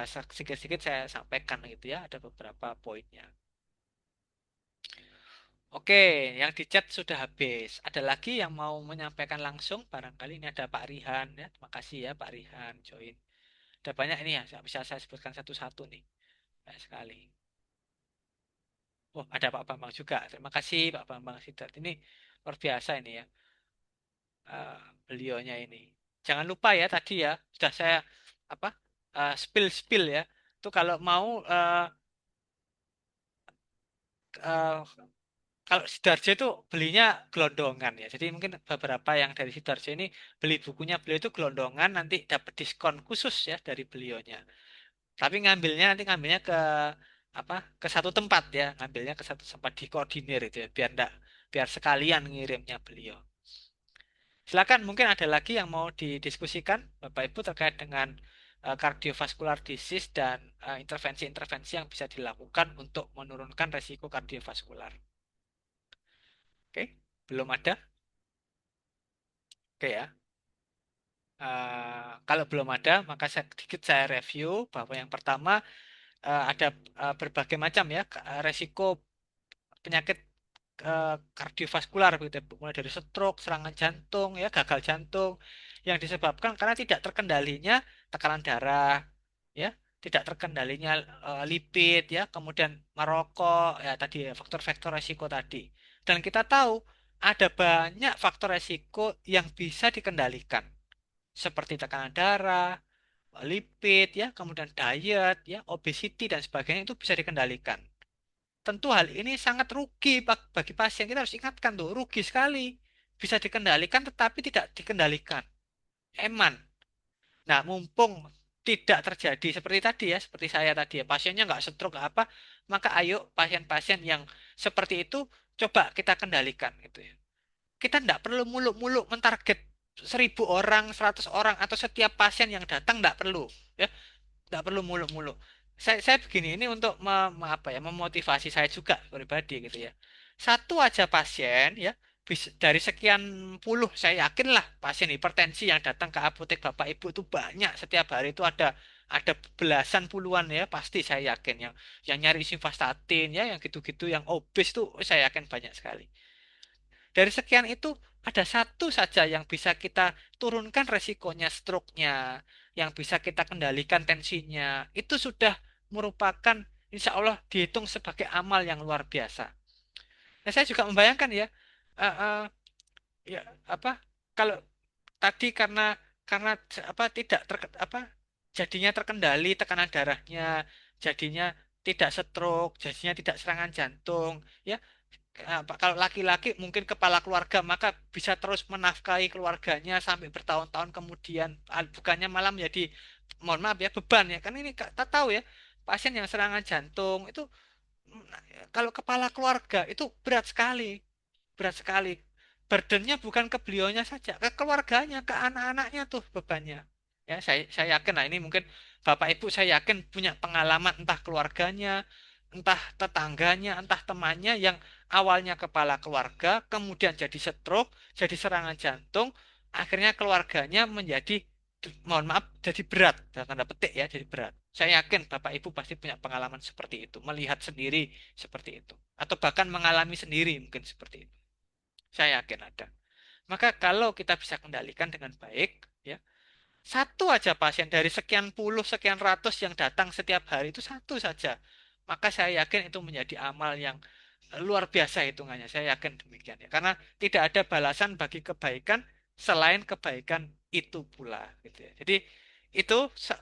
sedikit-sedikit saya sampaikan gitu ya, ada beberapa poinnya. Oke, yang di chat sudah habis. Ada lagi yang mau menyampaikan langsung? Barangkali ini ada Pak Rihan ya. Terima kasih ya Pak Rihan join. Ada banyak ini ya, bisa saya sebutkan satu-satu nih. Banyak sekali. Oh, ada Pak Bambang juga. Terima kasih Pak Bambang Sidat. Ini luar biasa ini ya. eh, Beliaunya ini. Jangan lupa ya tadi ya, sudah saya apa? Spill-spill ya. Itu kalau mau eh, kalau Sidarjo itu belinya gelondongan ya. Jadi mungkin beberapa yang dari Sidarjo ini beli bukunya beliau itu gelondongan nanti dapat diskon khusus ya dari beliaunya. Tapi ngambilnya ke apa? Ke satu tempat ya, ngambilnya ke satu tempat dikoordinir itu ya, biar sekalian ngirimnya beliau. Silakan mungkin ada lagi yang mau didiskusikan Bapak Ibu terkait dengan cardiovascular disease dan intervensi-intervensi yang bisa dilakukan untuk menurunkan resiko kardiovaskular. Oke, belum ada? Oke ya. Kalau belum ada, maka sedikit saya review bahwa yang pertama ada berbagai macam ya resiko penyakit kardiovaskular begitu ya. Mulai dari stroke, serangan jantung, ya gagal jantung yang disebabkan karena tidak terkendalinya tekanan darah, ya tidak terkendalinya lipid, ya kemudian merokok, ya tadi ya, faktor-faktor resiko tadi. Dan kita tahu ada banyak faktor resiko yang bisa dikendalikan seperti tekanan darah, lipid, ya, kemudian diet, ya, obesity dan sebagainya itu bisa dikendalikan. Tentu hal ini sangat rugi bagi pasien. Kita harus ingatkan tuh, rugi sekali. Bisa dikendalikan tetapi tidak dikendalikan. Eman. Nah, mumpung tidak terjadi seperti tadi ya, seperti saya tadi ya, pasiennya nggak stroke nggak apa, maka ayo pasien-pasien yang seperti itu coba kita kendalikan gitu ya. Kita tidak perlu muluk-muluk mentarget 1.000 orang, 100 orang atau setiap pasien yang datang tidak perlu ya, tidak perlu muluk-muluk. Saya begini ini untuk apa ya memotivasi saya juga pribadi gitu ya. Satu aja pasien ya dari sekian puluh saya yakin lah pasien hipertensi yang datang ke apotek Bapak Ibu itu banyak setiap hari itu ada belasan puluhan ya pasti saya yakin yang nyari simvastatin ya yang gitu-gitu yang obes tuh saya yakin banyak sekali. Dari sekian itu ada satu saja yang bisa kita turunkan resikonya stroke-nya, yang bisa kita kendalikan tensinya. Itu sudah merupakan insya Allah dihitung sebagai amal yang luar biasa. Nah, saya juga membayangkan ya, eh, eh, ya apa kalau tadi karena apa tidak apa jadinya terkendali tekanan darahnya, jadinya tidak stroke, jadinya tidak serangan jantung, ya kalau laki-laki mungkin kepala keluarga maka bisa terus menafkahi keluarganya sampai bertahun-tahun kemudian bukannya malah menjadi mohon maaf ya beban ya kan ini kita tahu ya pasien yang serangan jantung itu kalau kepala keluarga itu berat sekali, berat sekali. Burdennya bukan ke beliaunya saja, ke keluarganya, ke anak-anaknya tuh bebannya. Ya, saya yakin lah ini mungkin Bapak Ibu saya yakin punya pengalaman entah keluarganya, entah tetangganya, entah temannya yang awalnya kepala keluarga, kemudian jadi stroke, jadi serangan jantung, akhirnya keluarganya menjadi mohon maaf jadi berat, dalam tanda petik ya, jadi berat. Saya yakin Bapak Ibu pasti punya pengalaman seperti itu, melihat sendiri seperti itu, atau bahkan mengalami sendiri mungkin seperti itu. Saya yakin ada. Maka kalau kita bisa kendalikan dengan baik, ya, satu aja pasien dari sekian puluh, sekian ratus yang datang setiap hari itu satu saja. Maka saya yakin itu menjadi amal yang luar biasa hitungannya. Saya yakin demikian ya. Karena tidak ada balasan bagi kebaikan selain kebaikan itu pula gitu ya. Jadi itu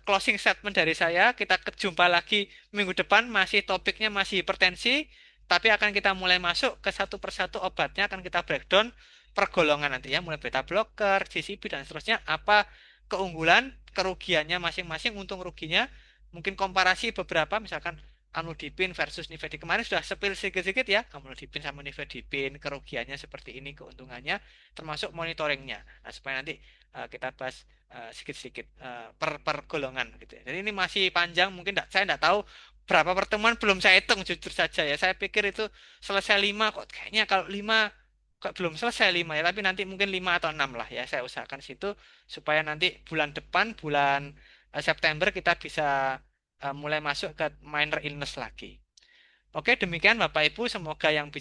closing statement dari saya. Kita jumpa lagi minggu depan, masih topiknya masih hipertensi, tapi akan kita mulai masuk ke satu persatu obatnya, akan kita breakdown per golongan nanti ya, mulai beta blocker, GCB dan seterusnya, apa keunggulan, kerugiannya masing-masing, untung ruginya, mungkin komparasi beberapa, misalkan amlodipin versus nifedipin. Kemarin sudah sepil sedikit-sedikit ya, amlodipin sama nifedipin, kerugiannya seperti ini, keuntungannya, termasuk monitoringnya. Nah, supaya nanti kita bahas sedikit-sedikit per golongan gitu ya. Jadi ini masih panjang, mungkin saya tidak tahu berapa pertemuan belum saya hitung jujur saja ya. Saya pikir itu selesai 5 kok, kayaknya kalau 5 kok belum selesai 5 ya, tapi nanti mungkin 5 atau 6 lah ya. Saya usahakan situ supaya nanti bulan depan, bulan September kita bisa mulai masuk ke minor illness lagi. Oke, demikian Bapak Ibu, semoga yang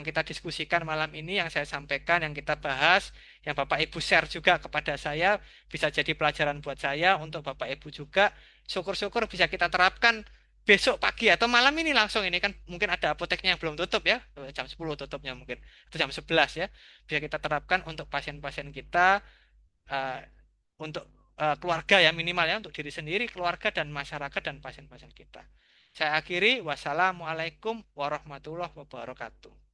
kita diskusikan malam ini, yang saya sampaikan, yang kita bahas, yang Bapak Ibu share juga kepada saya bisa jadi pelajaran buat saya, untuk Bapak Ibu juga. Syukur-syukur bisa kita terapkan besok pagi atau malam ini langsung, ini kan mungkin ada apoteknya yang belum tutup ya, jam 10 tutupnya mungkin, atau jam 11 ya. Bisa kita terapkan untuk pasien-pasien kita, eh, untuk keluarga ya, minimal ya, untuk diri sendiri, keluarga dan masyarakat dan pasien-pasien kita. Saya akhiri, wassalamualaikum warahmatullahi wabarakatuh.